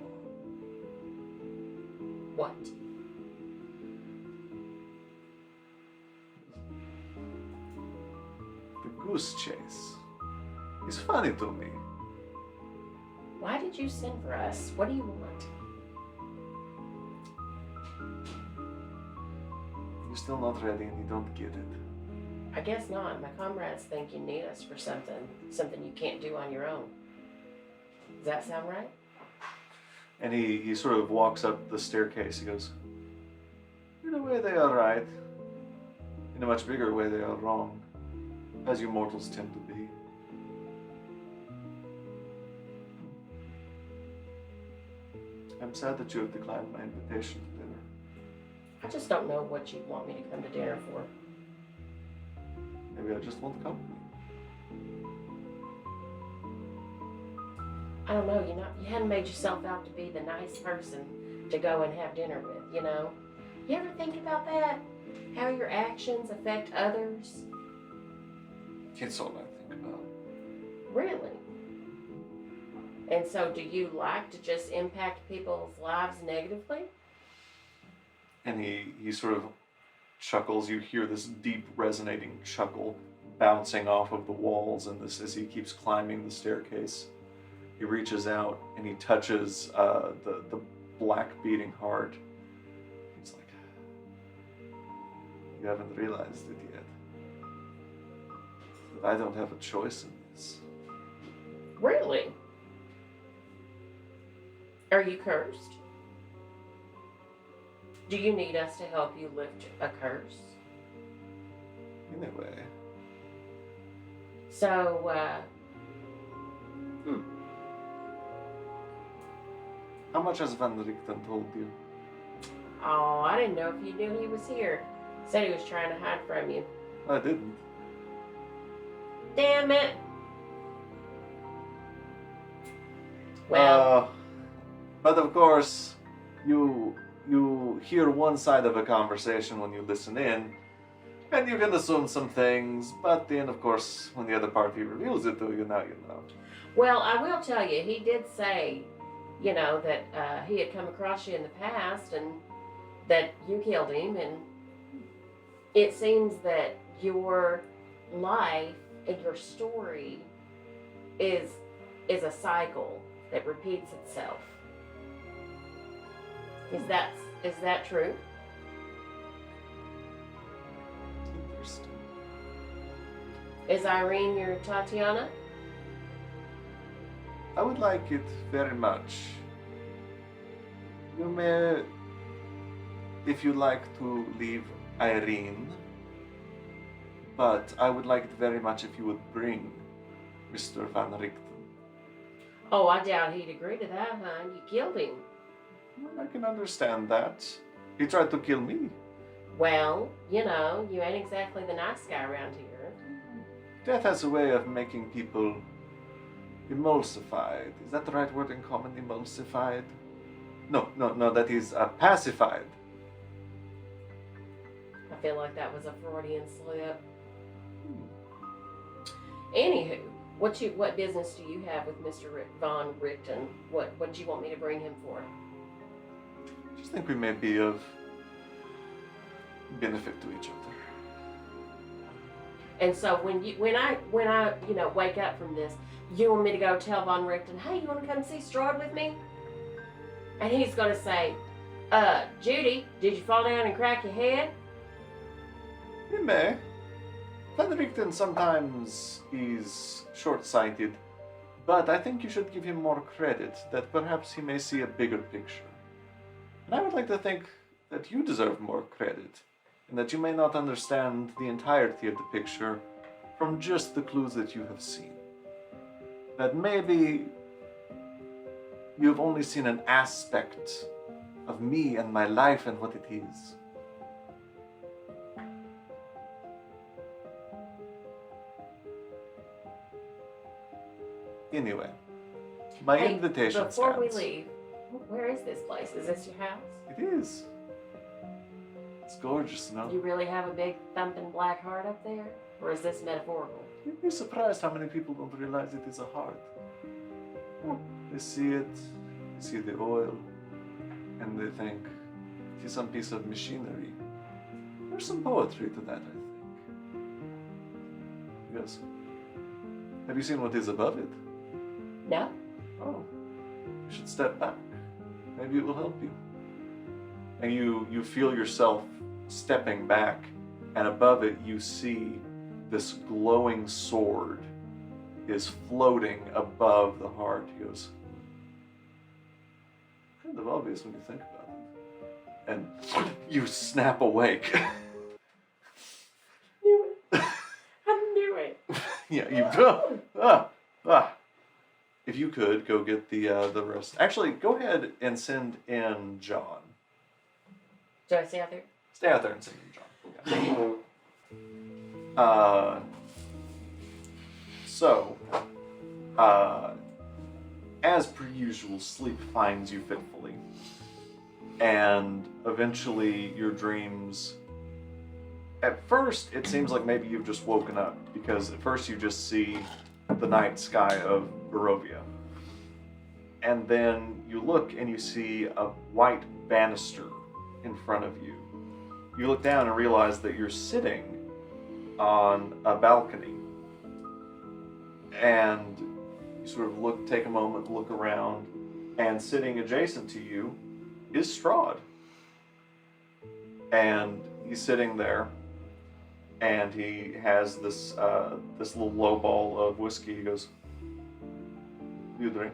S5: What?
S2: The goose chase is funny to me.
S5: Why did you send for us? What do you want?
S2: You're still not ready and you don't get it.
S5: I guess not. My comrades think you need us for something you can't do on your own. Does that sound right?
S2: And he sort of walks up the staircase. He goes, "In a way they are right. In a much bigger way they are wrong. As you mortals tend to be. I'm sad that you have declined my invitation to dinner.
S5: I just don't know what you'd want me to come to dinner for.
S2: Maybe I just want company."
S5: I don't know, you hadn't made yourself out to be the nice person to go and have dinner with, you know? You ever think about that? How your actions affect others?
S2: It's all I think about.
S5: Really? And so do you like to just impact people's lives negatively?
S2: And he sort of chuckles. You hear this deep resonating chuckle bouncing off of the walls, and this as he keeps climbing the staircase. He reaches out and he touches the black beating heart. He's like, "You haven't realized it yet. But I don't have a choice in this."
S5: Really? Are you cursed? Do you need us to help you lift a curse?
S2: In a way.
S5: So,
S2: How much has Van Richten told you?
S5: oh, I didn't know if you knew he was here. Said he was trying to hide from you.
S2: I didn't.
S5: Damn it. Well,
S2: But of course, you hear one side of a conversation when you listen in, and you can assume some things, but then of course, when the other party reveals it to you, now you know.
S5: well, I will tell you, he did say, you know, that he had come across you in the past and that you killed him, and it seems that your life and your story is a cycle that repeats itself. Is that true?
S2: Interesting.
S5: Is Irene your Tatiana?
S2: I would like it very much. You may, if you like to leave Irene, but I would like it very much if you would bring Mr. Van Richten.
S5: Oh, I doubt he'd agree to that, huh? You killed him.
S2: I can understand that. He tried to kill me.
S5: Well, you know, you ain't exactly the nice guy around here.
S2: Death has a way of making people emulsified. Is that the right word in common? Emulsified? No, that is pacified.
S5: I feel like that was a Freudian slip. Anywho, what business do you have with Mr. Von Richten? What do you want me to bring him for?
S2: I just think we may be of benefit to each other.
S5: And so when I wake up from this, you want me to go tell Von Richten, hey, you want to come see Strahd with me? And he's gonna say, Judy, did you fall down and crack your head?
S2: You may. Van Richten sometimes is short-sighted, but I think you should give him more credit, that perhaps he may see a bigger picture. And I would like to think that you deserve more credit, and that you may not understand the entirety of the picture from just the clues that you have seen. That maybe you have only seen an aspect of me and my life and what it is. Anyway, my
S5: Hey,
S2: invitation
S5: before
S2: stands.
S5: we leave, where is this place? Is this your house?
S2: It is. It's gorgeous, no?
S5: You really have a big thumping black heart up there? Or is this metaphorical?
S2: You'd be surprised how many people don't realize it is a heart. They see it, they see the oil, and they think it is some piece of machinery. There's some poetry to that, I think. Yes. Have you seen what is above it?
S5: No?
S2: Oh, you should step back. Maybe it will help you. And you feel yourself stepping back, and above it you see this glowing sword is floating above the heart. He goes, kind of obvious when you think about it. And you snap awake.
S5: Knew it. I knew it.
S2: Yeah, you If you could go get the rest. Actually, go ahead and send in John.
S5: Do I stay out there?
S2: Stay out there and send in John. Yeah. So, as per usual, sleep finds you fitfully, and eventually your dreams. At first, it seems like maybe you've just woken up, because at first you just see the night sky of Barovia. And then you look and you see a white banister in front of you. You look down and realize that you're sitting on a balcony. And you sort of take a moment, look around, and sitting adjacent to you is Strahd. And he's sitting there, and he has this little low ball of whiskey. He goes, "You drink?"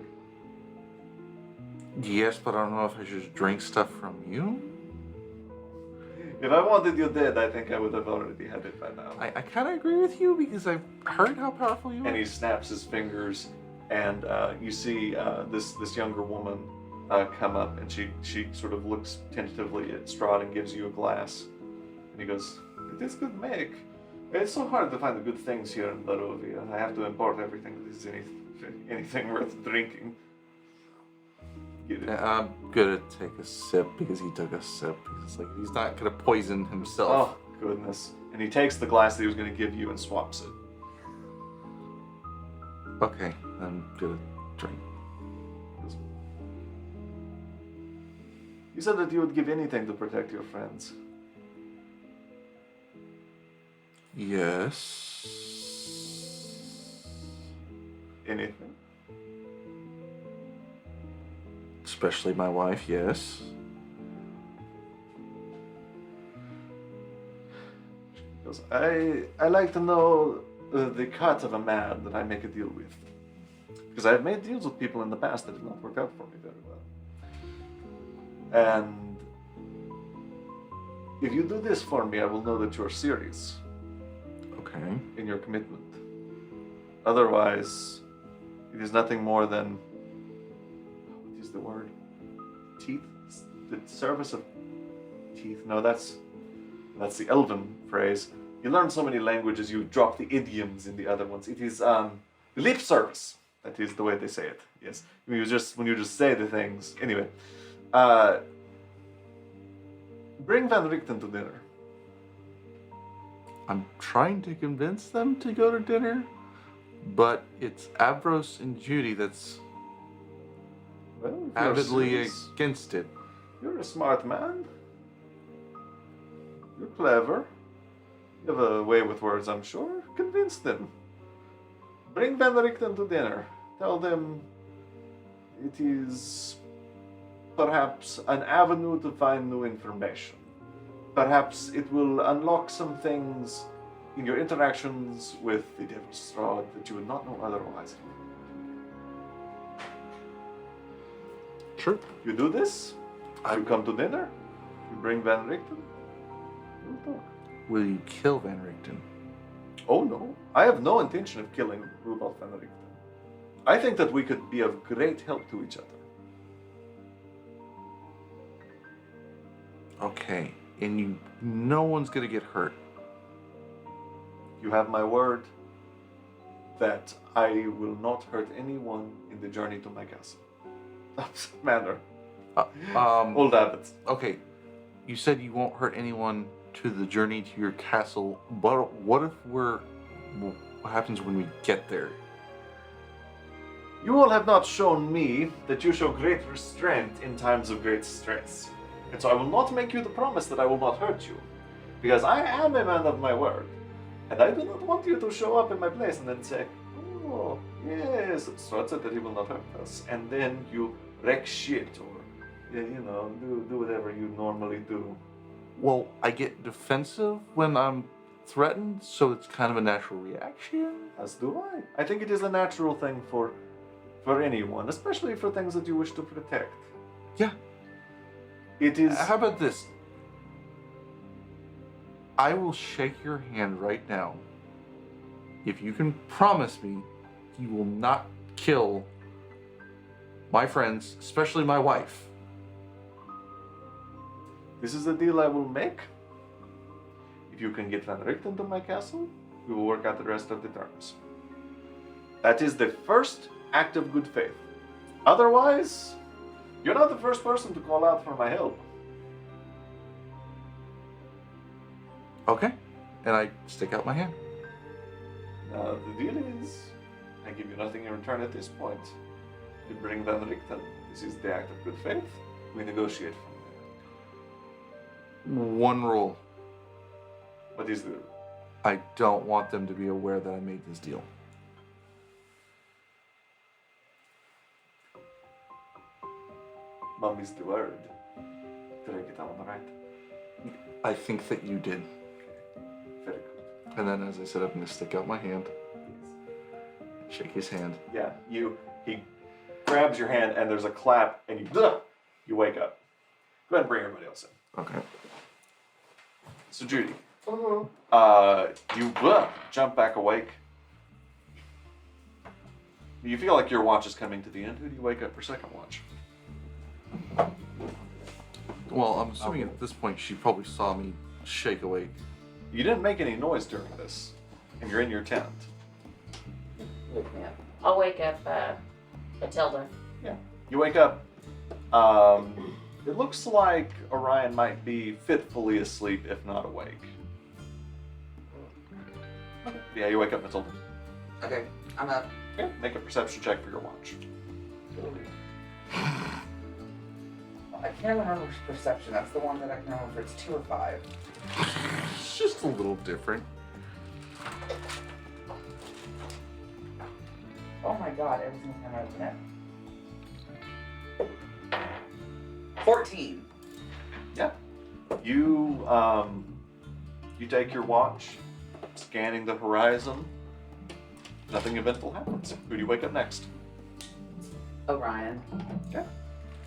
S6: Yes, but I don't know if I should drink stuff from you.
S2: If I wanted you dead, I think I would have already had it by now.
S6: I kind of agree with you because I've heard how powerful you are.
S2: And he snaps his fingers, and you see this younger woman come up, and she sort of looks tentatively at Strahd and gives you a glass. And he goes, "It is good make. It's so hard to find the good things here in Barovia. I have to import everything that is anything worth drinking." Get it?
S6: I'm gonna take a sip because he took a sip. It's like he's not gonna poison himself.
S2: Oh, goodness. And he takes the glass that he was going to give you and swaps it.
S6: Okay, I'm gonna drink.
S2: You said that you would give anything to protect your friends.
S6: Yes.
S2: Anything?
S6: Especially my wife, yes.
S2: Because I like to know the cut of a man that I make a deal with. Because I've made deals with people in the past that did not work out for me very well. And if you do this for me, I will know that you're serious
S6: Okay.
S2: in your commitment. Otherwise, it is nothing more than, what is the word? Teeth? The service of teeth? No, that's the Elven phrase. You learn so many languages, you drop the idioms in the other ones. It is lip service. That is the way they say it. Yes. When you just say the things. Anyway, bring Van Richten to dinner.
S6: I'm trying to convince them to go to dinner, but it's Avros and Judy that's
S2: Well, if
S6: avidly
S2: you're serious,
S6: against it.
S2: you're a smart man. You're clever. You have a way with words, I'm sure. Convince them. Bring Van Richten to dinner. Tell them it is perhaps an avenue to find new information. Perhaps it will unlock some things in your interactions with the Devil's Rod that you would not know otherwise.
S6: Sure.
S2: You do this, you come to dinner, you bring Van Richten, we'll talk.
S6: Will you kill Van Richten?
S2: Oh no, I have no intention of killing Rudolph Van Richten. I think that we could be of great help to each other.
S6: Okay. And no one's gonna get hurt.
S2: You have my word that I will not hurt anyone in the journey to my castle. Manner. Old habits.
S6: Okay. You said you won't hurt anyone to the journey to your castle, but what if what happens when we get there?
S2: You all have not shown me that you show great restraint in times of great stress. And so I will not make you the promise that I will not hurt you. Because I am a man of my word. And I do not want you to show up in my place and then say, oh, yes, Strahd said that he will not hurt us. And then you wreck shit or, do whatever you normally do.
S6: Well, I get defensive when I'm threatened, so it's kind of a natural reaction.
S2: As do I. I think it is a natural thing for anyone, especially for things that you wish to protect.
S6: Yeah.
S2: It is.
S6: How about this? I will shake your hand right now if you can promise me you will not kill my friends, especially my wife.
S2: This is a deal I will make. If you can get Van Richten to my castle, we will work out the rest of the terms. That is the first act of good faith. Otherwise, you're not the first person to call out for my help.
S6: Okay. And I stick out my hand.
S2: Now, the deal is, I give you nothing in return at this point. You bring Van Richten. This is the act of good faith. We negotiate from there.
S6: One rule.
S2: What is the rule?
S6: I don't want them to be aware that I made this deal.
S2: Mum is the word. Did I get that one right?
S6: I think that you did.
S2: Very good.
S6: And then, as I said, I'm going to stick out my hand, shake his hand.
S2: Yeah, he grabs your hand and there's a clap and you wake up. Go ahead and bring everybody else in.
S6: Okay.
S2: So Judy,
S5: Mm-hmm.
S2: you jump back awake. You feel like your watch is coming to the end. Who do you wake up for second watch?
S6: Well, I'm assuming at this point she probably saw me shake awake.
S2: You didn't make any noise during this, and you're in your tent.
S5: Yeah. I'll wake up Matilda.
S2: Yeah. You wake up. It looks like Orion might be fitfully asleep, if not awake. Okay. Yeah, you wake up, Matilda.
S3: Okay, I'm up.
S2: Okay. Make a perception check for your watch.
S3: I can't remember which perception. That's the one that I can remember if it's 2 or 5.
S6: It's just a little different.
S3: Oh my god, every single time I open it. 14.
S2: Yeah. You take your watch, scanning the horizon. Nothing eventful happens. Who do you wake up next?
S3: Orion.
S2: Okay.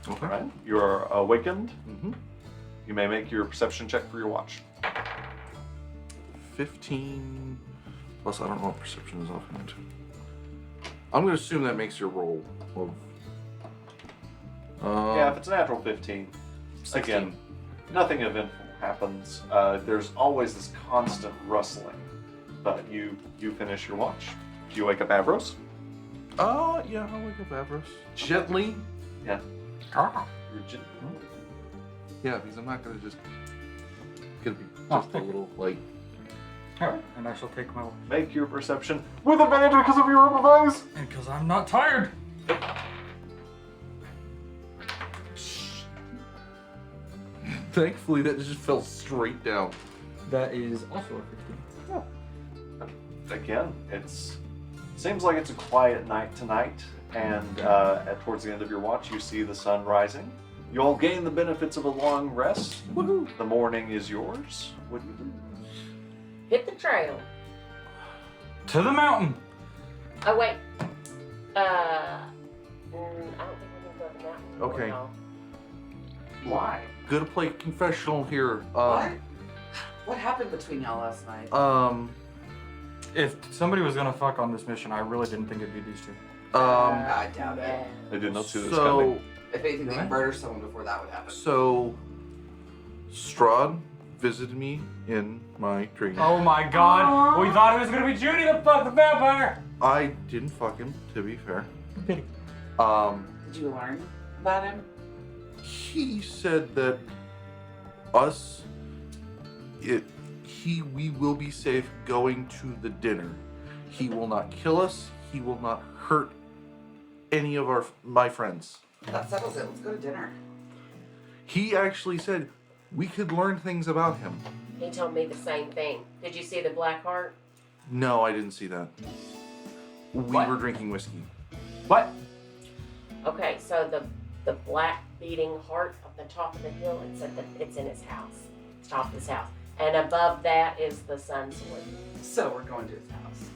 S6: Okay.
S2: All right. You are awakened.
S6: Mm-hmm.
S2: You may make your perception check for your watch.
S6: 15. Plus, I don't know what perception is offhand. I'm going to assume that makes your roll of.
S2: Yeah, if it's a natural 15.
S6: 16.
S2: Again, nothing eventful happens. There's always this constant rustling. But you finish your watch. Do you wake up Avros?
S6: Yeah, I'll wake up Avros. Gently.
S2: Yeah.
S6: Ah.
S2: You're gen-
S6: Yeah, because I'm not going to just. It's going to be just a little, like.
S1: Alright, and I shall take my watch.
S2: Make your perception with advantage because of your improvise.
S1: And because I'm not tired.
S6: Thankfully, that just fell straight down.
S1: That is also a 15.
S2: Again, seems like it's a quiet night tonight, and towards the end of your watch, you see the sun rising. You all gain the benefits of a long rest. Woohoo! The morning is yours. What do you do?
S5: Hit the trail.
S1: To the mountain.
S5: Oh wait. I don't think we're gonna go to the mountain.
S6: Okay.
S5: No.
S3: Why?
S6: Gonna play confessional here.
S3: What? What happened between y'all last night?
S1: If somebody was gonna fuck on this mission, I really didn't think it'd be these two.
S3: I doubt it.
S2: I did not see this
S6: So,
S2: coming.
S3: If anything, they murder someone before that would happen.
S6: so Strahd visited me in my dream.
S1: Oh my god, we thought it was gonna be Judy to fuck the vampire!
S6: I didn't fuck him, to be fair.
S3: Did you learn about him?
S6: He said that we will be safe going to the dinner. He will not kill us. He will not hurt any of my friends.
S3: That settles it. Let's go to dinner.
S6: He actually said we could learn things about him.
S5: He told me the same thing. Did you see the black heart?
S6: No, I didn't see that. We
S1: What?
S6: were drinking whiskey.
S1: What?
S5: Okay, so the black beating heart at the top of the hill, it's in his house. It's top of his house. And above that is the sun sword.
S3: So we're going to his house.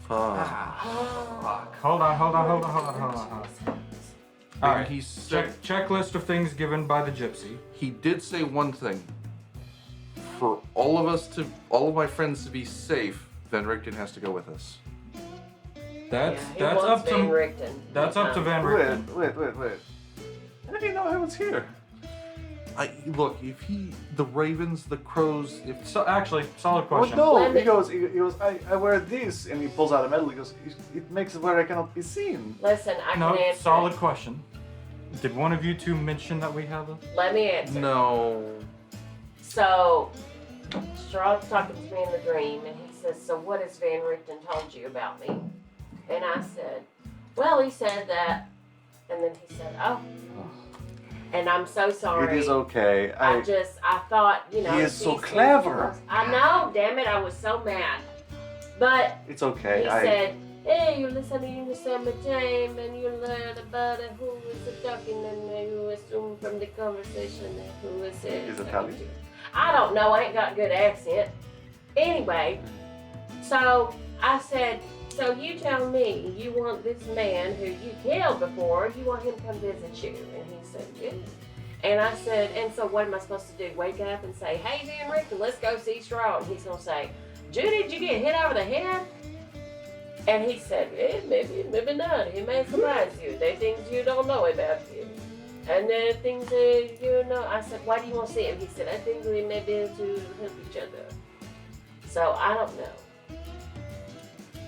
S6: Fuck.
S1: Hold on.
S6: And
S1: Alright,
S6: he said
S1: checklist of things given by the gypsy.
S6: he did say one thing. For all of my friends to be safe, Van Richten has to go with us.
S1: That's
S5: He
S1: that's
S5: wants
S1: up
S5: Van
S1: to
S5: Richten.
S1: that's up to Van Richten.
S2: Wait. How did he know I was here?
S6: Look, if the ravens, the crows, if
S1: So actually, solid
S2: Well,
S1: question.
S2: no,
S5: Let me-
S2: he goes, I wear this, and he pulls out a medal. He goes, it makes it where I cannot be seen.
S5: Listen, I
S1: No,
S5: can answer.
S1: solid
S5: it.
S1: question. Did one of you two mention that we have a?
S5: Let me answer.
S6: no.
S5: So, Strahd's talking to me in the dream, and he says, "So what has Van Richten told you about me?" And I said, "Well, he said that," and then he said, "Oh." And I'm so sorry.
S2: It is okay.
S5: I thought,
S2: He is so
S5: these things
S2: clever.
S5: were- I know, damn it, I was so mad. But
S2: It's okay.
S5: he said, "Hey, you're listening to summertime, and you learn about who is talking and who assumed from the conversation and who is it."
S2: Is Italian?
S5: I don't know. I ain't got a good accent. Anyway, so I said, "So you tell me you want this man who you killed before, you want him to come visit you?" And he said, "Yeah." And I said, "And so what am I supposed to do? Wake up and say, 'Hey, Van Richten, let's go see Strahd.'" And he's going to say, "Judy, did you get hit over the head?" And he said, maybe not. He may surprise you. There are things you don't know about him. And there are things that you know." I said, "Why do you want to see him?" He said, "I think we may be able to help each other." So I don't know.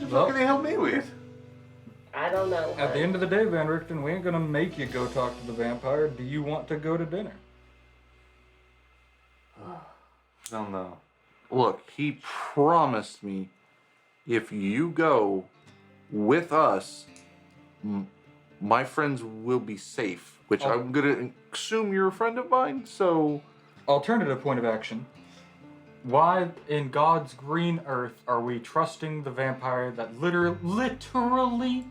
S2: What can he help me with?
S5: I don't know.
S1: At the end of the day, Van Richten, we ain't gonna make you go talk to the vampire. Do you want to go to dinner?
S2: No.
S6: Look, he promised me if you go with us, my friends will be safe, which I'm gonna assume you're a friend of mine, so...
S1: Alternative point of action. Why in God's green earth are we trusting the vampire that literally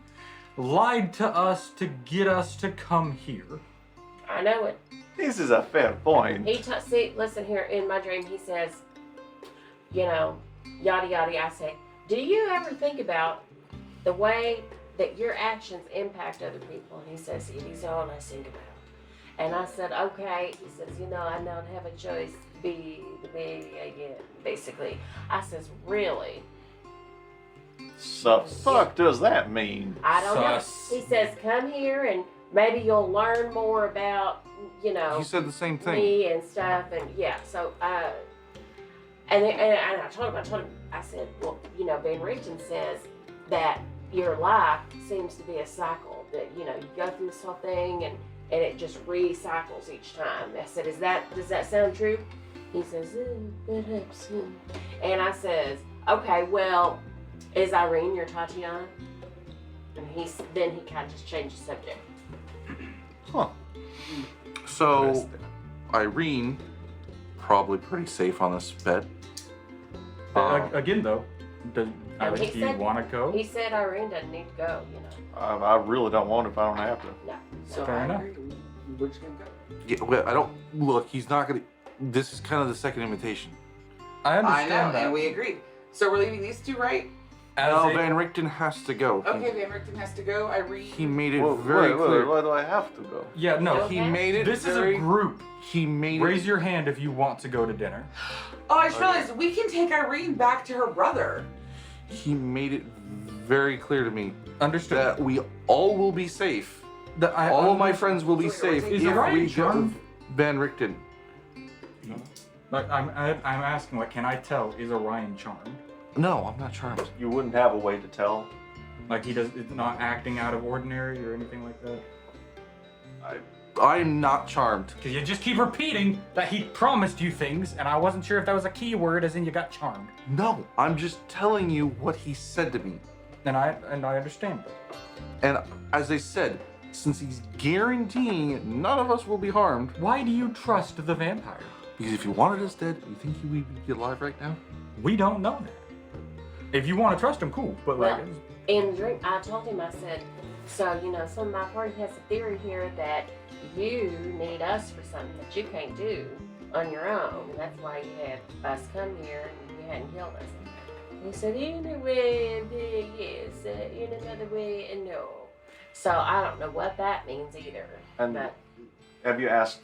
S1: lied to us to get us to come here?
S5: I know it.
S2: This is a fair point.
S5: See, listen here. In my dream, he says, yada yada. I say, "Do you ever think about the way that your actions impact other people?" And he says, "It is all I think about." And I said, "Okay." He says, "I don't have a choice. Be the way I get." Basically, I says, "Really?"
S2: The fuck does that mean?
S5: I don't
S1: Sus.
S5: know. He says, "Come here and maybe you'll learn more about,
S6: He said the same thing.
S5: me and stuff." And yeah, so and I told him, I said, "Well, Van Richten says that your life seems to be a cycle, that you go through this whole thing and it just recycles each time." I said, does that sound true?" He says, "Perhaps." And I says, okay, well, is Irene your Tatiana? And then he kind of just changed the subject.
S2: Huh.
S6: So,
S2: Interesting.
S6: Irene, probably pretty safe on this bed.
S1: Again, though, do
S5: he
S1: you
S5: said-
S1: want to go?
S5: He said Irene doesn't need to go, you know.
S2: I really don't want if I don't have to.
S5: No.
S3: So
S1: Fair
S3: I
S1: enough.
S3: agree. We're just gonna go.
S6: Yeah, well, I don't look. He's not gonna. This is kind of the second invitation.
S1: I
S3: I
S1: understand
S3: know,
S1: that.
S3: and we agreed. So we're leaving these two, right?
S1: As
S6: No,
S1: a-
S6: Van Richten has to go.
S3: Okay, Van Richten has to go. Irene.
S6: He made it
S2: Whoa,
S6: very
S2: wait,
S6: clear.
S2: why do I have to go?
S1: yeah, no.
S5: No.
S6: He made it.
S1: This is
S6: very,
S1: a group.
S6: He made
S1: Raise
S6: it.
S1: your hand if you want to go to dinner.
S3: Oh, I just realized we can take Irene back to her brother.
S6: He made it very clear to me
S1: Understood.
S6: that we all will be safe.
S1: I
S6: All of my friends will be
S3: So we're
S6: safe
S3: taking
S6: if
S1: Orion
S6: we go
S1: charmed?
S6: Van Richten.
S1: Like, I'm asking, like, can I tell, is Orion charmed?
S6: No, I'm not charmed.
S2: You wouldn't have a way to tell.
S1: Like, it's not acting out of ordinary or anything like that?
S6: I'm not charmed.
S1: Because you just keep repeating that he promised you things, and I wasn't sure if that was a key word, as in you got charmed.
S6: No, I'm just telling you what he said to me.
S1: And I understand that.
S6: And as I said, since he's guaranteeing none of us will be harmed,
S1: Why do you trust the vampire?
S6: because if you wanted us dead, you think he would be alive right now?
S1: We don't know that. If you want to trust him, cool. But like,
S5: Well, in the drink, I told him, I said, so, you know, some of my party has a theory here that you need us for something that you can't do on your own. And that's why you had us come here and you hadn't killed us. He said, in a way, yes. In another way, no. So I don't know what that means either.
S2: And
S5: but
S2: have you asked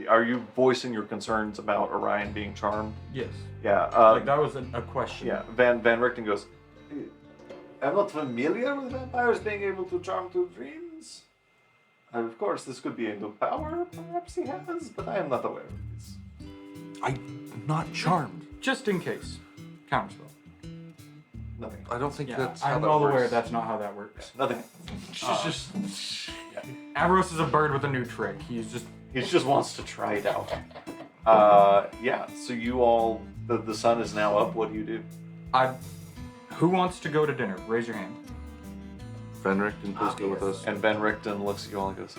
S2: are you voicing your concerns about Orion being charmed?
S1: yes.
S2: Yeah.
S1: Like, that was a question.
S2: Yeah. Van Richten goes, I'm not familiar with vampires being able to charm through dreams. Of course, this could be a new power, perhaps he has, but I am not aware of this.
S6: I'm not charmed.
S1: Just in case. Counterspell.
S2: Nothing.
S6: I don't think
S1: Yeah,
S6: that's how
S1: I'm
S6: that
S1: well
S6: works.
S1: aware that's not how that works.
S2: Nothing.
S6: It's just
S1: Avros is a bird with a new trick. He's just
S2: He just wants to try it out. Yeah, so you all, the sun is now up. What do you do?
S1: Who wants to go to dinner? Raise your hand.
S6: Van Richten, please go with us.
S2: And Van Richten looks at you all and goes,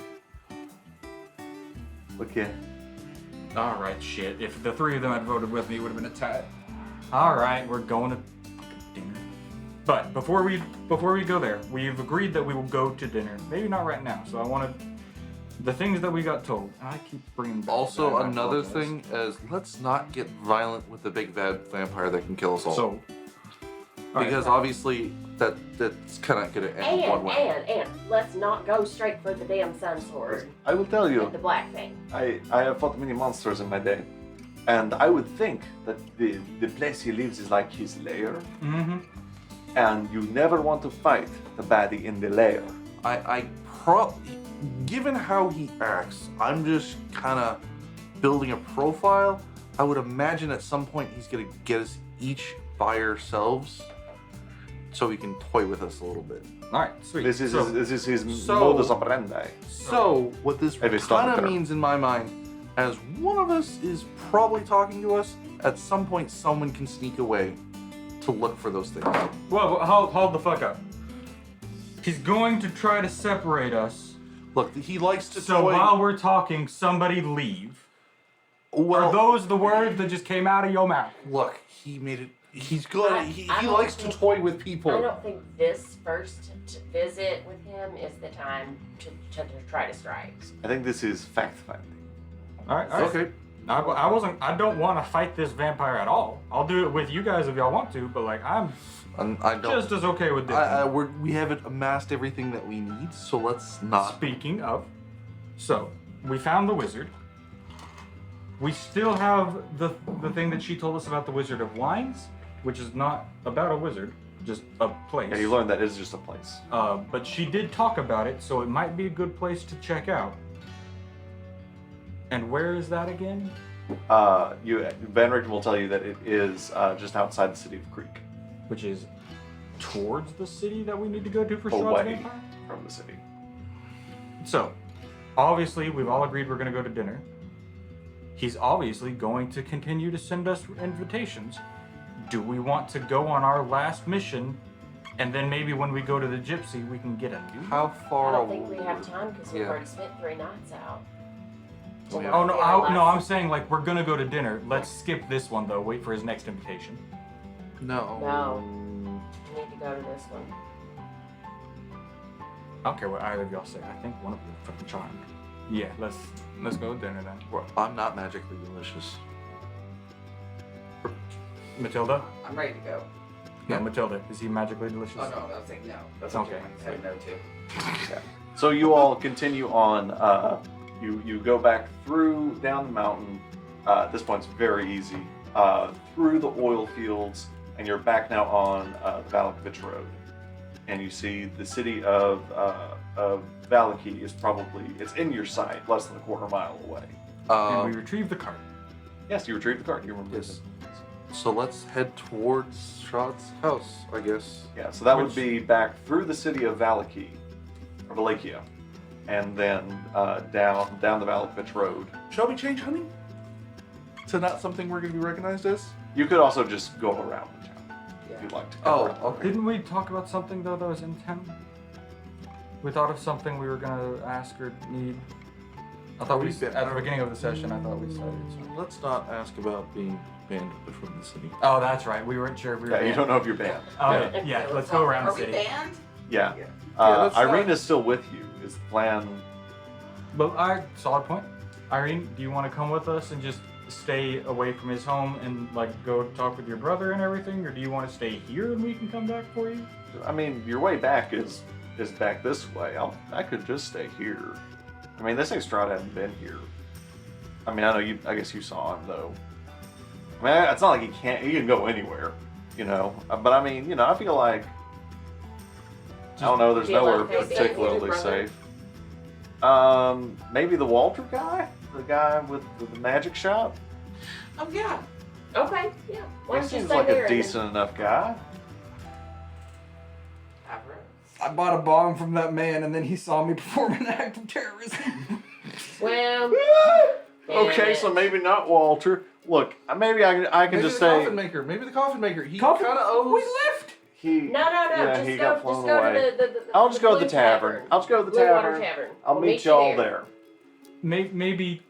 S2: look here.
S1: All right, shit. If the three of them had voted with me, it would have been a tie. All right, we're going to dinner. But before we go there, we've agreed that we will go to dinner. Maybe not right now. So I wanted the things that we got told. And I keep bringing back
S6: Also,
S1: that, I
S6: another
S1: apologize.
S6: thing is let's not get violent with the big bad vampire that can kill us all.
S1: So, all right.
S6: because obviously that's kind of gonna end one way.
S5: And let's not go straight for the damn sun sword
S2: I will tell you,
S5: and the black thing.
S2: I have fought many monsters in my day. And I would think that the place he lives is like his lair.
S1: Mm-hmm.
S2: And you never want to fight the baddie in the lair.
S6: Given how he acts, I'm just kind of building a profile. I would imagine at some point he's gonna get us each by ourselves, so he can toy with us a little bit.
S1: All right, sweet.
S2: This is his
S6: so-
S2: modus operandi.
S6: So what this
S2: If it's
S6: kind
S2: not
S6: of
S2: there.
S6: means in my mind, as one of us is probably talking to us, at some point someone can sneak away to look for those things.
S1: Well, hold the fuck up. He's going to try to separate us.
S6: Look, he likes to
S1: So
S6: toy.
S1: while we're talking, somebody leave.
S6: well,
S1: Are those the words that just came out of your mouth?
S6: look, he made it. He's good.
S5: I
S6: He
S5: don't
S6: likes to
S5: think-
S6: toy with people.
S5: I don't think this first visit with him is the time to try to strike.
S2: I think this is fact finding.
S1: All right.
S6: Okay.
S1: I don't want to fight this vampire at all. I'll do it with you guys if y'all want to, but like I'm
S6: I don't.
S1: just as okay with this.
S6: We haven't amassed everything that we need, so let's not.
S1: Speaking of, so we found the wizard. We still have the thing that she told us about the Wizard of Wines, which is not about a wizard, just a place.
S2: Yeah, you learned that it's just a place.
S1: But she did talk about it, so it might be a good place to check out. And where is that again?
S2: Van Richten will tell you that it is just outside the city of Creek,
S1: Which is towards the city that we need to go to for Strahd's
S2: away
S1: vampire?
S2: from the city.
S1: So, obviously, we've all agreed we're going to go to dinner. He's obviously going to continue to send us invitations. do we want to go on our last mission, and then maybe when we go to the gypsy, we can get a new?
S6: How
S5: I
S6: far?
S5: don't think we have time because we've
S6: Yeah.
S5: already spent 3 nights out.
S6: Oh, yeah.
S1: Oh no,
S5: Yeah,
S1: no, I'm saying like we're gonna go to dinner. Let's skip this one though. Wait for his next invitation.
S6: No.
S5: No. We need to go to this one.
S1: I don't care what either of y'all say. I think one of you is fucking charmed. Yeah, let's go to dinner then.
S6: Well, I'm not magically delicious.
S1: Matilda?
S3: I'm ready to go.
S1: No, Matilda. Is he magically delicious?
S3: Oh no, I was saying no. That's
S1: Okay.
S3: okay. I said no to.
S2: So you all continue on. You go back through down the mountain. At this point, it's very easy. Through the oil fields, and you're back now on the Valakovich Road. And you see the city of Valaki is it's in your sight, less than a quarter mile away.
S1: And we retrieve the cart.
S2: Yes, you retrieved the card. You remember
S6: Yes.
S2: this.
S6: So let's head towards Shad's house, I guess.
S2: Yeah, so that would
S1: Which-
S2: be back through the city of Valaki, or Valakia, and then down the Valakovich Road.
S6: Shall we change hunting to not something we're going to be recognized as?
S2: You could also just go around the town if you'd like to. Go
S6: Oh,
S2: around.
S6: okay.
S1: Didn't we talk about something though that was in town? We thought of something we were gonna ask or need. I thought
S6: We've been-
S1: at the beginning of the session. I thought we started. So.
S6: Let's not ask about being banned from the city.
S1: Oh, that's right. We weren't sure if we were.
S2: Yeah, you
S1: banned.
S2: don't know if you're banned.
S1: Oh,
S5: Yeah.
S1: yeah. Let's go around
S3: Are
S1: the
S3: we
S1: city.
S3: banned?
S2: Yeah.
S6: let's
S2: Irene
S6: not-
S2: is still with you. Is the plan?
S1: But solid point. Irene, do you want to come with us and just stay away from his home and like go talk with your brother and everything, or do you want to stay here and we can come back for you?
S2: I mean, your way back is back this way. I could just stay here. I mean, this Strahd hadn't been here. I mean, I know you. I guess you saw him though. I mean, it's not like he can't. He can go anywhere, you know. But I mean, you know, I feel like I don't know. There's
S5: Feel
S2: nowhere
S5: okay staying with
S2: particularly
S5: your brother?
S2: safe. Maybe the Walter guy, the guy with the magic shop.
S3: Oh yeah.
S5: Okay, yeah. Why
S2: He
S5: don't you
S2: seems
S5: stay
S2: like
S5: there
S2: a
S5: and then-
S2: decent enough guy.
S3: Avarice.
S7: I bought a bomb from that man, and then he saw me perform an act of terrorism.
S5: Well,
S2: Okay,
S5: damn
S2: so
S5: it.
S2: maybe not Walter. Look, maybe I can
S6: Maybe
S2: just
S6: the
S2: say
S6: coffin maker. Maybe the coffin maker. He
S7: Coffin-
S6: kind of owes.
S7: We left.
S2: he.
S5: No.
S2: Yeah,
S5: just
S2: he
S5: go,
S2: got
S5: just
S2: flown
S5: go
S2: away.
S5: to the
S2: I'll just go to
S5: Blue
S2: the tavern. I'll just go to the
S5: Blue
S2: tavern.
S5: Water Tavern.
S2: I'll
S5: We'll
S2: meet
S5: you
S2: y'all there.
S1: Maybe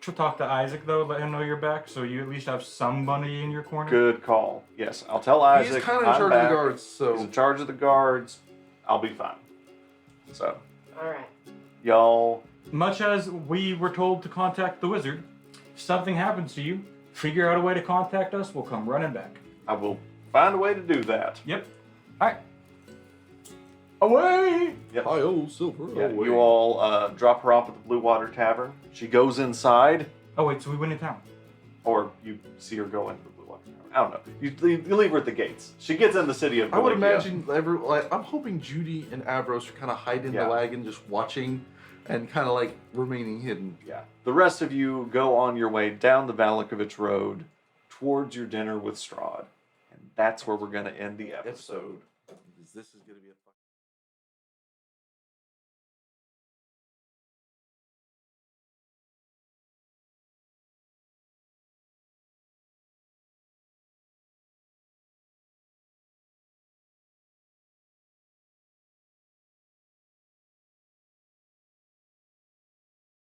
S1: to talk to Isaac though, let him know you're back, so you at least have somebody in your corner.
S2: Good call. Yes, I'll tell Isaac.
S6: He's kind of in
S2: I'm
S6: charge
S2: back.
S6: of the guards, so
S2: He's in charge of the guards. I'll be fine. So,
S5: All right.
S2: y'all.
S1: Much as we were told to contact the wizard, if something happens to you, figure out a way to contact us. We'll come running back.
S2: I will find a way to do that.
S1: Yep. All right. Away.
S2: Yep.
S6: hi oh silver.
S2: Yeah,
S6: away.
S2: you all drop her off at the Blue Water Tavern. She goes inside,
S1: Oh wait, so we went in town.
S2: or you see her go into the Blue Water Tavern. I don't know. You leave her at the gates. She gets in the city of
S6: I would
S2: Valakia.
S6: imagine I'm hoping Judy and Avros are kind of hiding
S2: Yeah.
S6: the wagon, just watching, and kind of like remaining hidden.
S2: Yeah. The rest of you go on your way down the Valakovich Road towards your dinner with Strahd. And that's where we're going to end the episode.
S6: This is going to be a